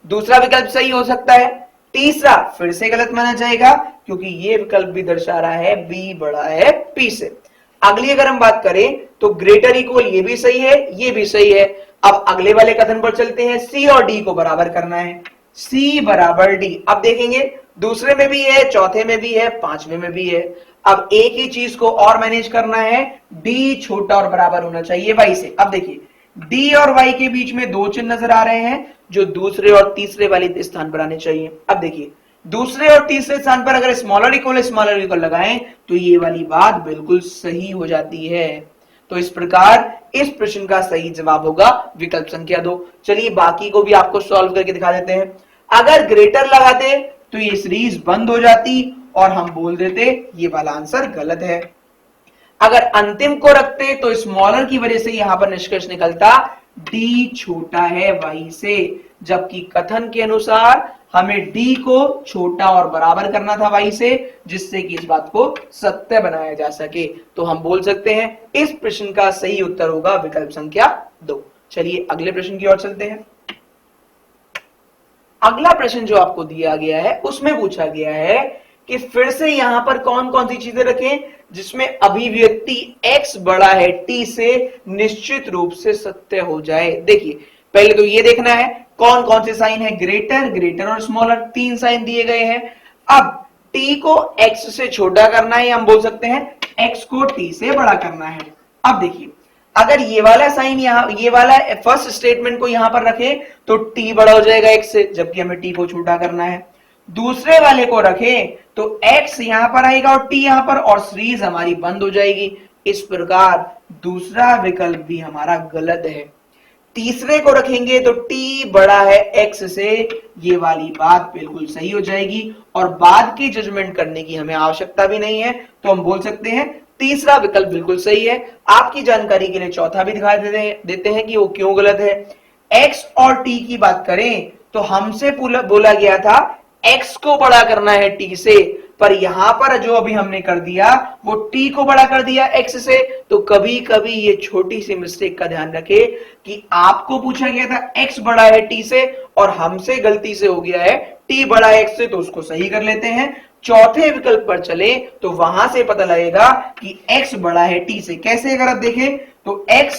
दूसरा विकल्प सही हो सकता है, तीसरा फिर से गलत माना जाएगा, क्योंकि ये विकल्प भी दर्शा रहा है बी बड़ा है पी से। अगली अगर हम बात करें तो ग्रेटर इक्वल, ये भी सही है, ये भी सही है। अब अगले वाले कथन पर चलते हैं, सी और डी को बराबर करना है, सी बराबर डी। अब देखेंगे दूसरे में भी है, चौथे में भी है, पांचवें में भी है। अब एक ही चीज को और मैनेज करना है, डी छोटा और बराबर होना चाहिए वाई से। अब देखिए डी और वाई के बीच में दो चिन्ह नजर आ रहे हैं, जो दूसरे और तीसरे वाले स्थान पर आने चाहिए। अब देखिए दूसरे और तीसरे स्थान पर अगर स्मॉलर इक्वल लगाएं तो ये वाली बात बिल्कुल सही हो जाती है। तो इस प्रकार इस प्रश्न का सही जवाब होगा विकल्प संख्या 2। चलिए बाकी को भी आपको सॉल्व करके दिखा देते हैं। अगर ग्रेटर लगाते तो ये सीरीज बंद हो जाती और हम बोल देते ये वाला आंसर गलत है। अगर अंतिम को रखते तो स्मॉलर की वजह से यहां पर निष्कर्ष निकलता डी छोटा है वाई से, जबकि कथन के अनुसार हमें डी को छोटा और बराबर करना था वाई से, जिससे कि इस बात को सत्य बनाया जा सके। तो हम बोल सकते हैं इस प्रश्न का सही उत्तर होगा विकल्प संख्या 2। चलिए अगले प्रश्न की ओर चलते हैं। अगला प्रश्न जो आपको दिया गया है उसमें पूछा गया है कि फिर से यहां पर कौन कौन सी चीजें रखें जिसमें अभिव्यक्ति x बड़ा है t से निश्चित रूप से सत्य हो जाए। देखिए पहले तो ये देखना है कौन कौन से साइन है, ग्रेटर, ग्रेटर और स्मॉलर, तीन साइन दिए गए हैं। अब t को x से छोटा करना है, हम बोल सकते हैं x को t से बड़ा करना है। अब देखिए अगर ये वाला साइन यहां, ये वाला फर्स्ट स्टेटमेंट को यहां पर रखें तो t बड़ा हो जाएगा x से, जबकि हमें t को छोटा करना है। दूसरे वाले को रखें तो x यहां पर आएगा और t यहां पर, और सीरीज हमारी बंद हो जाएगी। इस प्रकार दूसरा विकल्प भी हमारा गलत है। तीसरे को रखेंगे तो t बड़ा है x से, ये वाली बात बिल्कुल सही हो जाएगी और बाद की जजमेंट करने की हमें आवश्यकता भी नहीं है। तो हम बोल सकते हैं तीसरा विकल्प बिल्कुल सही है। आपकी जानकारी के लिए चौथा भी दिखा देते हैं कि वो क्यों गलत है। x और t की बात करें तो हमसे बोला गया था x को बड़ा करना है t से, पर यहां पर जो अभी हमने कर दिया वो t को बड़ा कर दिया x से। तो कभी कभी ये छोटी सी मिस्टेक का ध्यान रखें कि आपको पूछा गया था x बड़ा है t से और हमसे गलती से हो गया है t बड़ा है x से, तो उसको सही कर लेते हैं। चौथे विकल्प पर चले तो वहां से पता लगेगा कि x बड़ा है t से। कैसे, अगर आप देखें तो x,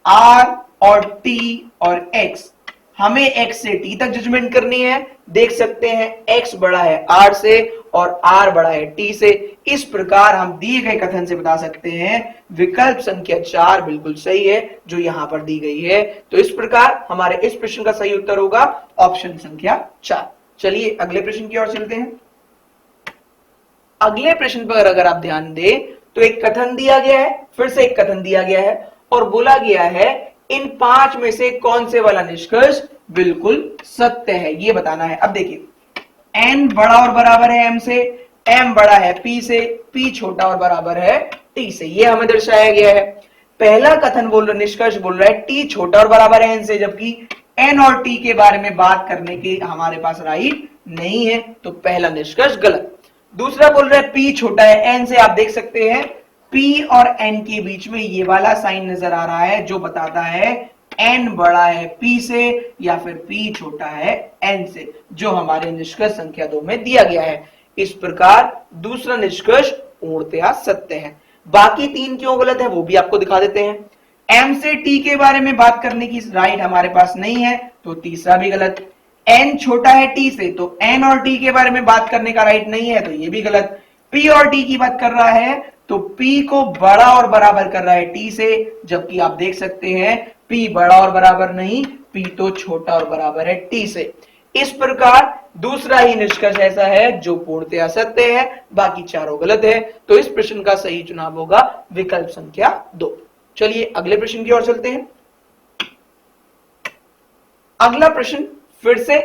r और t और x, हमें x से t तक जजमेंट करनी है। देख सकते हैं x बड़ा है r से और r बड़ा है t से। इस प्रकार हम दिए गए कथन से बता सकते हैं विकल्प संख्या 4 बिल्कुल सही है जो यहां पर दी गई है। तो इस प्रकार हमारे इस प्रश्न का सही उत्तर होगा ऑप्शन संख्या 4। चलिए अगले प्रश्न की ओर चलते हैं। अगले प्रश्न पर अगर आप ध्यान दें तो एक कथन दिया गया है, फिर से एक कथन दिया गया है और बोला गया है इन 5 में से कौन से वाला निष्कर्ष बिल्कुल सत्य है, ये बताना है। अब देखिए n बड़ा और बराबर है m से, m बड़ा है p से, p छोटा और बराबर है t से, ये हमें दर्शाया गया है। पहला कथन निष्कर्ष बोल रहा है t छोटा और बराबर है n से, जबकि n और t के बारे में बात करने की हमारे पास राइट नहीं है, तो पहला निष्कर्ष गलत। दूसरा बोल रहा है p छोटा है n से, आप देख सकते हैं p और n के बीच में ये वाला साइन नजर आ रहा है जो बताता है n बड़ा है p से या फिर p छोटा है n से, जो हमारे निष्कर्ष संख्या 2 में दिया गया है। इस प्रकार दूसरा निष्कर्ष पूर्णतया सत्य है। बाकी 3 क्यों गलत है वो भी आपको दिखा देते हैं। m से t के बारे में बात करने की राइट हमारे पास नहीं है, तो तीसरा भी गलत। n छोटा है t से, तो n और t के बारे में बात करने का राइट नहीं है, तो ये भी गलत। p और t की बात कर रहा है तो p को बड़ा और बराबर कर रहा है t से, जबकि आप देख सकते हैं p बड़ा और बराबर नहीं, p तो छोटा और बराबर है t से। इस प्रकार दूसरा ही निष्कर्ष ऐसा है जो पूर्णतया सत्य है, बाकी चारों गलत है। तो इस प्रश्न का सही चुनाव होगा विकल्प संख्या 2। चलिए अगले प्रश्न की ओर चलते हैं। अगला प्रश्न फिर से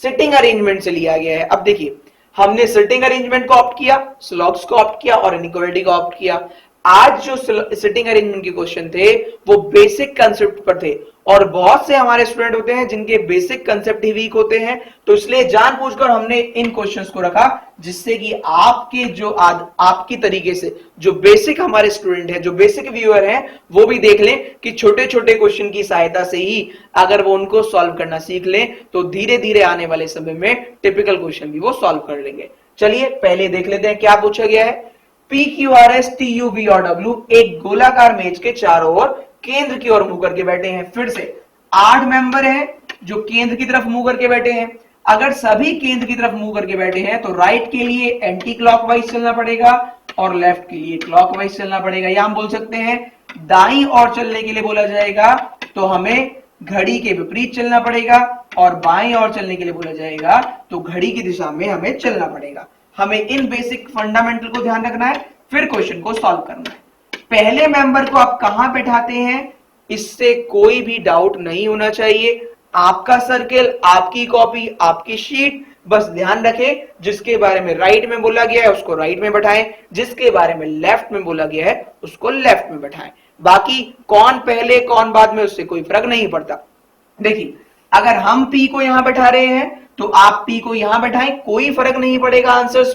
सिटिंग अरेंजमेंट से लिया गया है। अब देखिए, हमने सिटिंग अरेंजमेंट को ऑप्ट किया, स्लॉग्स को ऑप्ट किया और इनइक्वालिटी को ऑप्ट किया। आज जो सिटिंग अरेंजमेंट के क्वेश्चन थे वो बेसिक कंसेप्ट पर थे, और बहुत से हमारे स्टूडेंट होते हैं जिनके बेसिक कंसेप्ट ही वीक होते हैं, तो इसलिए जानबूझकर हमने इन क्वेश्चंस को रखा, जिससे कि आपके जो आपकी तरीके से जो बेसिक हमारे स्टूडेंट हैं, जो बेसिक व्यूअर हैं, वो भी देख लें कि छोटे छोटे क्वेश्चन की सहायता से ही अगर वो उनको सॉल्व करना सीख लें तो धीरे धीरे आने वाले समय में टिपिकल क्वेश्चन भी वो सॉल्व कर लेंगे। चलिए पहले देख लेते हैं क्या पूछा गया है। P Q R S T U V और डब्ल्यू एक गोलाकार मेज के चारों ओर केंद्र की ओर मुंह करके बैठे हैं। फिर से 8 मेंबर हैं जो केंद्र की तरफ मुंह करके बैठे हैं। अगर सभी केंद्र की तरफ मुंह करके बैठे हैं तो राइट के लिए एंटी क्लॉकवाइज चलना पड़ेगा और लेफ्ट के लिए क्लॉकवाइज चलना पड़ेगा। या हम बोल सकते हैं दाईं ओर चलने के लिए बोला जाएगा तो हमें घड़ी के विपरीत चलना पड़ेगा, और बाईं ओर चलने के लिए बोला जाएगा तो घड़ी की दिशा में हमें चलना पड़ेगा। हमें इन बेसिक फंडामेंटल को ध्यान रखना है, फिर क्वेश्चन को सॉल्व करना है। पहले मेंबर को आप कहां बैठाते हैं, इससे कोई भी डाउट नहीं होना चाहिए। आपका सर्किल, आपकी कॉपी, आपकी शीट, बस ध्यान रखें जिसके बारे में राइट में बोला गया है उसको राइट में बैठाएं, जिसके बारे में लेफ्ट में बोला गया है उसको लेफ्ट में बैठाएं। बाकी कौन पहले कौन बाद में उससे कोई फर्क नहीं पड़ता। देखिए, अगर हम पी को यहां बैठा रहे हैं तो आप पी को यहां बैठाएं, कोई फर्क नहीं पड़ेगा आंसर्स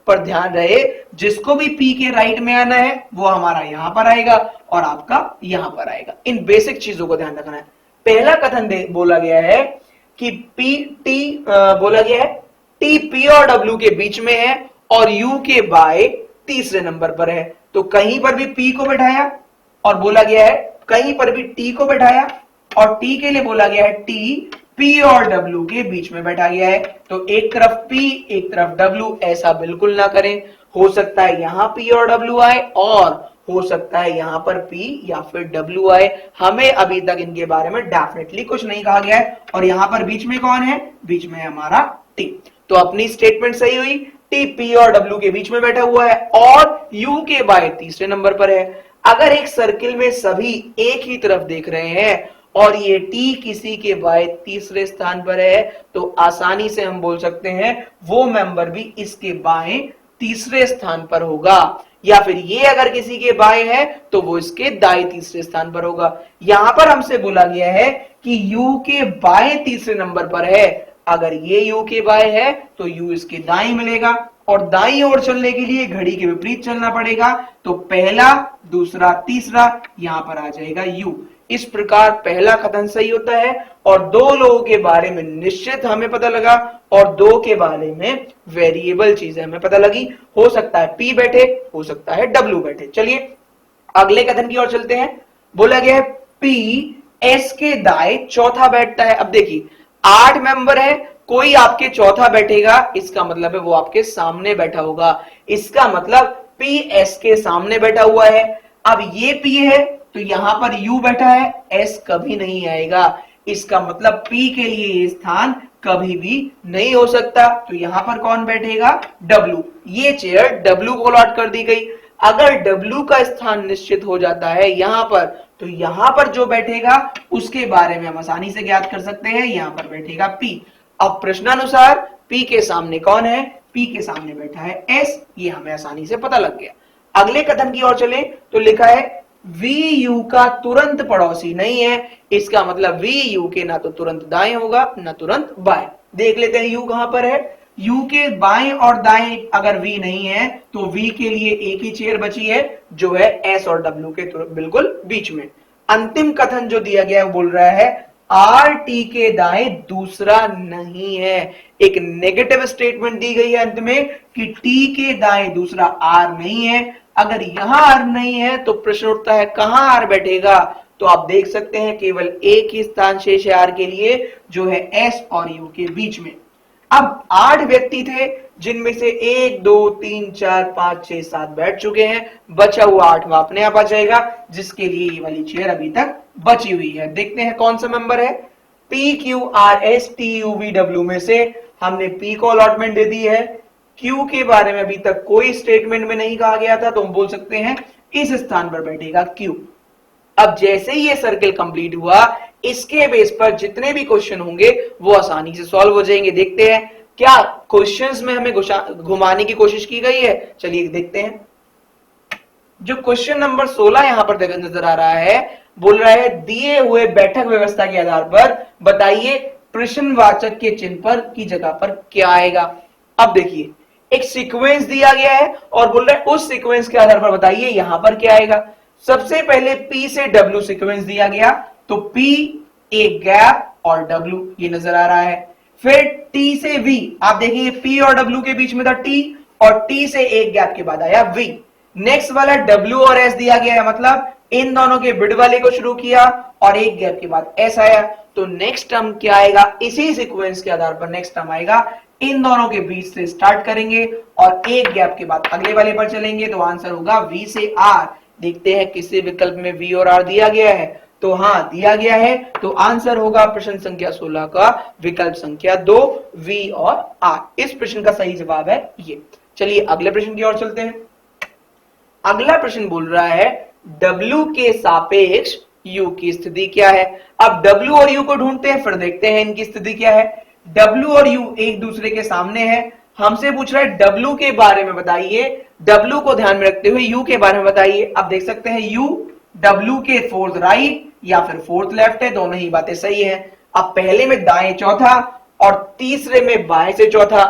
पर ध्यान रहे जिसको भी पी के राइट में आना है वो हमारा यहां पर आएगा और आपका यहां पर आएगा। इन बेसिक चीजों को ध्यान रखना है। पहला कथन बोला गया है कि पी टी बोला गया है टी पी और डब्ल्यू के बीच में है और यू के बाय तीसरे नंबर पर है। तो कहीं पर भी पी को बैठाया और बोला गया है कहीं पर भी टी को बैठाया, और टी के लिए बोला गया है टी पी और डब्ल्यू के बीच में बैठा गया है। तो एक तरफ पी एक तरफ डब्ल्यू, ऐसा बिल्कुल ना करें। हो सकता है यहां पी और डब्ल्यू आए और हो सकता है यहां पर पी या फिर डब्ल्यू आए। हमें अभी तक इनके बारे में डेफिनेटली कुछ नहीं कहा गया है। और यहां पर बीच में कौन है, बीच में हमारा टी। तो अपनी स्टेटमेंट सही हुई, टी पी और डब्ल्यू के बीच में बैठा हुआ है और यू के बाय तीसरे नंबर पर है। अगर एक सर्किल में सभी एक ही तरफ देख रहे हैं और ये टी किसी के बाय तीसरे स्थान पर है तो आसानी से हम बोल सकते हैं वो मेंबर भी इसके बाएं तीसरे स्थान पर होगा, या फिर ये अगर किसी के बाएं है तो वो इसके दाएं तीसरे स्थान पर होगा। यहां पर हमसे बोला गया है कि यू के बाएं तीसरे नंबर पर है। अगर ये यू के बाएं है तो यू इसके दाएं मिलेगा, और दाईं ओर चलने के लिए घड़ी के विपरीत चलना पड़ेगा। तो पहला दूसरा तीसरा यहां पर आ जाएगा यू। इस प्रकार पहला कथन सही होता है और दो लोगों के बारे में निश्चित हमें पता लगा और दो के बारे में वेरिएबल चीजें हमें पता लगी। हो सकता है पी बैठे, हो सकता है डब्ल्यू बैठे। चलिए अगले कथन की ओर चलते हैं। बोला गया है पी एस के दाएं चौथा बैठता है। अब देखिए 8 मेंबर है, कोई आपके चौथा बैठेगा, इसका मतलब है वो आपके सामने बैठा होगा। इसका मतलब पी एस के सामने बैठा हुआ है। अब ये पी है तो यहां पर यू बैठा है, एस कभी नहीं आएगा। इसका मतलब पी के लिए ये स्थान कभी भी नहीं हो सकता। तो यहां पर कौन बैठेगा, डब्ल्यू। ये चेयर डब्ल्यू को अलॉट कर दी गई। अगर डब्ल्यू का स्थान निश्चित हो जाता है यहां पर, तो यहां पर जो बैठेगा उसके बारे में हम आसानी से ज्ञात कर सकते हैं, यहां पर बैठेगा पी। अब प्रश्नानुसार पी के सामने कौन है, पी के सामने बैठा है एस, ये हमें आसानी से पता लग गया। अगले कथन की ओर चले तो लिखा है वी यू का तुरंत पड़ोसी नहीं है। इसका मतलब वी यू के ना तो तुरंत दाएं होगा ना तुरंत बाएं। देख लेते हैं यू कहां पर है। यू के बाएं और दाएं अगर वी नहीं है तो वी के लिए एक ही चेयर बची है जो है एस और डब्ल्यू के बिल्कुल बीच में। अंतिम कथन जो दिया गया है वो बोल रहा है आर टी के दाएं दूसरा नहीं है। एक नेगेटिव स्टेटमेंट दी गई है अंत में कि टी के दाएं दूसरा आर नहीं है। अगर यहां आर नहीं है तो प्रश्न उठता है कहां आर बैठेगा। तो आप देख सकते हैं केवल एक ही स्थान शेष है आर के लिए जो है एस और यू के बीच में। अब 8 व्यक्ति थे जिनमें से 1 2 3 4 5 6 7 बैठ चुके हैं। बचा हुआ 8वां अपने आप आ जाएगा, जिसके लिए ये वाली चेयर अभी तक बची हुई है। देखते हैं कौन सा मेंबर है। P Q R S T U V W में से हमने पी को अलॉटमेंट दे दी है। क्यू के बारे में अभी तक कोई स्टेटमेंट में नहीं कहा गया था, तो हम बोल सकते हैं इस स्थान पर बैठेगा क्यू। अब जैसे ही ये सर्किल कंप्लीट हुआ, इसके बेस पर जितने भी क्वेश्चन होंगे वो आसानी से सॉल्व हो जाएंगे। देखते हैं क्या क्वेश्चंस में हमें घुमाने की कोशिश की गई है। चलिए देखते हैं। जो क्वेश्चन नंबर 16 यहां पर नजर आ रहा है, बोल रहा है दिए हुए बैठक व्यवस्था के आधार पर बताइए प्रश्नवाचक के चिन्ह पर की जगह पर क्या आएगा। अब देखिए एक सीक्वेंस दिया गया है और बोल रहा है उस सीक्वेंस के आधार पर बताइए यहां पर क्या आएगा। सबसे पहले P से W सीक्वेंस दिया गया, तो P एक गैप और W ये नजर आ रहा है। फिर T से V, आप देखिए P और W के बीच में था T और T से एक गैप के बाद आया V। नेक्स्ट वाला W और S दिया गया है, मतलब इन दोनों के बिड वाले को शुरू किया और एक गैप के बाद S आया, तो नेक्स्ट टर्म क्या आएगा, इसी सीक्वेंस के आधार पर नेक्स्ट टर्म आएगा। इन दोनों के बीच से स्टार्ट करेंगे और एक गैप के बाद अगले वाले पर चलेंगे, तो आंसर होगा V से R। देखते हैं किसी विकल्प में V और R दिया गया है, तो हाँ दिया गया है, तो आंसर होगा प्रश्न संख्या 16 का विकल्प संख्या 2 V और R। इस प्रश्न का सही जवाब है ये। चलिए अगले प्रश्न की ओर चलते हैं। अगला प्रश्न बोल रहा है W के सापेक्ष U की स्थिति क्या है। अब W और U को ढूंढते हैं, फिर देखते हैं इनकी स्थिति क्या है। W और U एक दूसरे के सामने है, हमसे पूछ रहा है W के बारे में बताइए, W को ध्यान में रखते हुए U के बारे में बताइए। अब देख सकते हैं U W के फोर्थ राइट या फिर फोर्थ लेफ्ट है, दोनों ही बातें सही है। अब पहले में दाएं चौथा और तीसरे में बाएं से चौथा,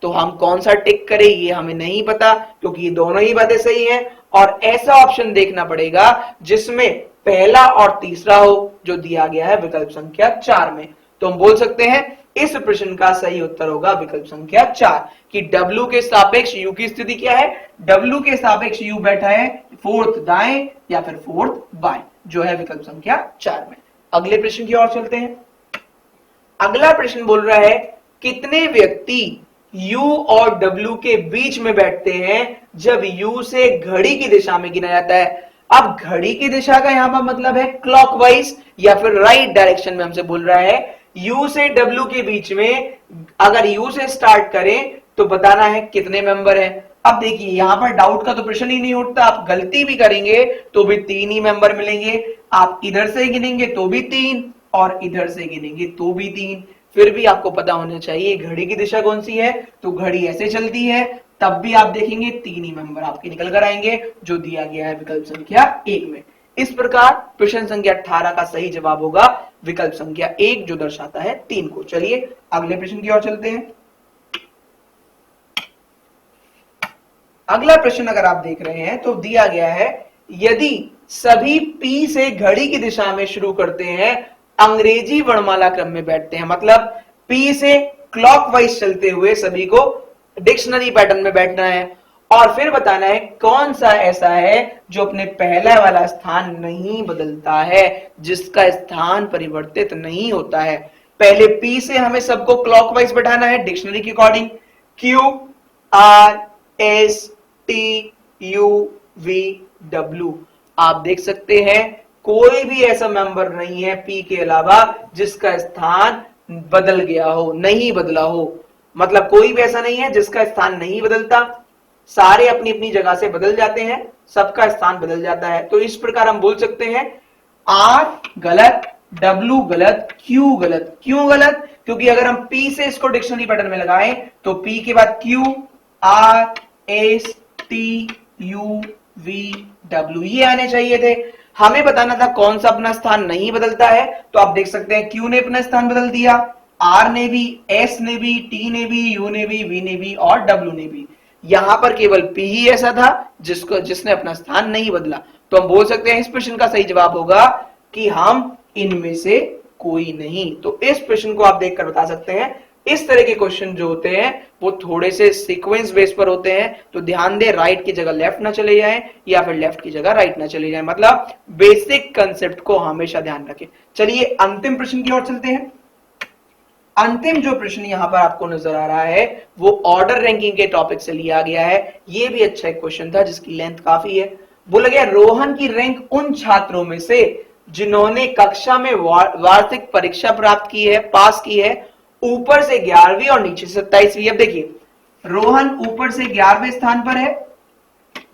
तो हम कौन सा टिक करें ये हमें नहीं पता, क्योंकि ये दोनों ही बातें सही हैं। और ऐसा ऑप्शन देखना पड़ेगा जिसमें पहला और तीसरा हो, जो दिया गया है विकल्प संख्या 4 में। तो हम बोल सकते हैं इस प्रश्न का सही उत्तर होगा विकल्प संख्या 4 कि W के सापेक्ष U की स्थिति क्या है। W के सापेक्ष U बैठा है फोर्थ दाएं या फिर फोर्थ बाएं, जो है विकल्प संख्या 4 में। अगले प्रश्न की ओर चलते हैं। अगला प्रश्न बोल रहा है कितने व्यक्ति U और W के बीच में बैठते हैं जब U से घड़ी की दिशा में गिना जाता है। अब घड़ी की दिशा का यहां पर मतलब है क्लॉकवाइज या फिर राइट डायरेक्शन में हमसे बोल रहा है U से W के बीच में अगर U से स्टार्ट करें तो बताना है कितने मेंबर हैं। अब देखिए यहां पर डाउट का तो प्रश्न ही नहीं उठता, आप गलती भी करेंगे तो भी 3 ही मेंबर मिलेंगे। आप इधर से गिनेंगे तो भी 3 और इधर से गिनेंगे तो भी 3। फिर भी आपको पता होना चाहिए घड़ी की दिशा कौन सी है, तो घड़ी ऐसे चलती है, तब भी आप देखेंगे 3 ही मेंबर आपके निकल कर आएंगे, जो दिया गया है विकल्प संख्या 1 में। इस प्रकार प्रश्न संख्या 18 का सही जवाब होगा विकल्प संख्या 1, जो दर्शाता है 3 को। चलिए अगले प्रश्न की ओर चलते हैं। अगला प्रश्न अगर आप देख रहे हैं तो दिया गया है यदि सभी P से घड़ी की दिशा में शुरू करते हैं, अंग्रेजी वर्णमाला क्रम में बैठते हैं, मतलब P से क्लॉकवाइज चलते हुए सभी को डिक्शनरी पैटर्न में बैठना है, और फिर बताना है कौन सा ऐसा है जो अपने पहला वाला स्थान नहीं बदलता है, जिसका स्थान परिवर्तित नहीं होता है। पहले P से हमें सबको क्लॉकवाइज बैठाना है डिक्शनरी के according, Q R S T U V W। आप देख सकते हैं कोई भी ऐसा मेंबर नहीं है P के अलावा जिसका स्थान बदल गया हो, नहीं बदला हो, मतलब कोई भी ऐसा नहीं है जिसका स्थान नहीं बदलता, सारे अपनी अपनी जगह से बदल जाते हैं, सबका स्थान बदल जाता है। तो इस प्रकार हम बोल सकते हैं R गलत, W गलत, Q गलत। क्यों गलत? क्योंकि अगर हम P से इसको डिक्शनरी पैटर्न में लगाएं तो P के बाद Q R S T U V W ये आने चाहिए थे। हमें बताना था कौन सा अपना स्थान नहीं बदलता है, तो आप देख सकते हैं Q ने अपना स्थान बदल दिया, R ने भी, S ने भी, T ने भी, U ने भी, V ने भी और W ने भी। यहां पर केवल P ही ऐसा था जिसने अपना स्थान नहीं बदला। तो हम बोल सकते हैं इस प्रश्न का सही जवाब होगा कि हम इनमें से कोई नहीं। तो इस प्रश्न को आप देखकर बता सकते हैं इस तरह के क्वेश्चन जो होते हैं वो थोड़े से सीक्वेंस बेस पर होते हैं, तो ध्यान दें राइट की जगह लेफ्ट ना चले जाएं या फिर लेफ्ट की जगह राइट ना चले जाएं, मतलब बेसिक कंसेप्ट को हमेशा ध्यान रखें। चलिए अंतिम प्रश्न की ओर चलते हैं। अंतिम जो प्रश्न यहां पर आपको नजर आ रहा है वो ऑर्डर रैंकिंग के टॉपिक से लिया गया है। ये भी अच्छा एक क्वेश्चन था जिसकी लेंथ काफी है। बोला गया रोहन की रैंक उन छात्रों में से जिन्होंने कक्षा में वार्षिक परीक्षा प्राप्त की है, पास की है, ऊपर से 11वीं और नीचे से 27वीं। अब देखिए रोहन ऊपर से 11वें स्थान पर है,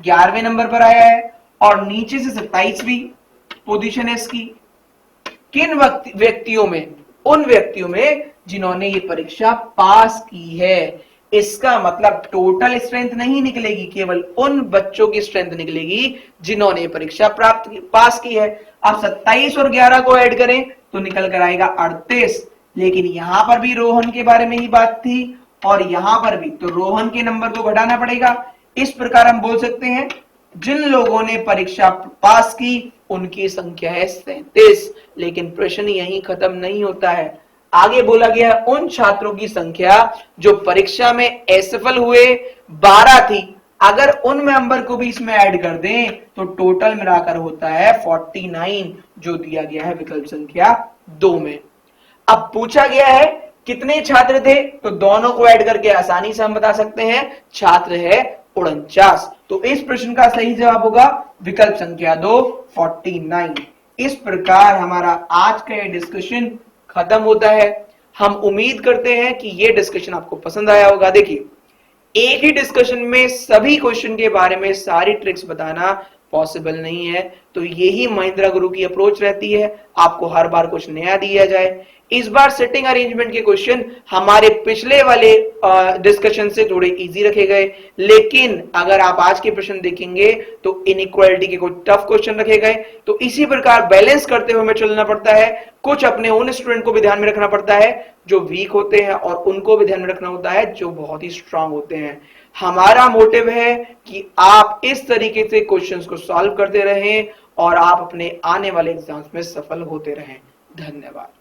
11वें नंबर पर आया है, और नीचे से 27वीं पोजीशन है इसकी। किन व्यक्तियों में? उन व्यक्तियों में जिन्होंने ये परीक्षा पास की है। इसका मतलब टोटल स्ट्रेंथ नहीं निकलेगी, केवल उन बच्चों की स्ट्रेंथ निकलेगी जिन्होंने परीक्षा पास की है। अब 27 और 11 को ऐड करें तो निकल कर आएगा 38। लेकिन यहां पर भी रोहन के बारे में ही बात थी और यहां पर भी, तो रोहन के नंबर को घटाना पड़ेगा। इस प्रकार हम बोल सकते हैं जिन लोगों ने परीक्षा पास की उनकी संख्या है 37। लेकिन प्रश्न यहीं खत्म नहीं होता है, आगे बोला गया है उन छात्रों की संख्या जो परीक्षा में असफल हुए 12 थी। अगर उन नंबर को भी इसमें ऐड कर दें तो टोटल मिलाकर होता है 49, जो दिया गया है विकल्प संख्या 2 में। अब पूछा गया है कितने छात्र थे, तो दोनों को ऐड करके आसानी से हम बता सकते हैं छात्र है 49। तो इस प्रश्न का सही जवाब होगा विकल्प संख्या 2, 49। इस प्रकार हमारा आज का ये डिस्कशन खत्म होता है। हम उम्मीद करते हैं कि ये डिस्कशन आपको पसंद आया होगा। देखिए, एक ही डिस्कशन में सभी क्वेश्चन के बारे में सारी ट्रिक्स बताना पॉसिबल नहीं है, तो यही महिंद्रा गुरु की अप्रोच रहती है, आपको हर बार कुछ नया दिया जाए। इस बार सेटिंग अरेंजमेंट के क्वेश्चन हमारे पिछले वाले डिस्कशन से थोड़े इजी रखे गए, लेकिन अगर आप आज के प्रश्न देखेंगे तो इनइक्वालिटी के कुछ टफ क्वेश्चन रखे गए। तो इसी प्रकार बैलेंस करते हुए हमें चलना पड़ता है। कुछ अपने उन स्टूडेंट को भी ध्यान में रखना पड़ता है जो वीक होते हैं और उनको भी ध्यान में रखना होता है जो बहुत ही स्ट्रांग होते हैं। हमारा मोटिव है कि आप इस तरीके से क्वेश्चंस को सॉल्व करते रहें और आप अपने आने वाले एग्जाम्स में सफल होते रहें। धन्यवाद।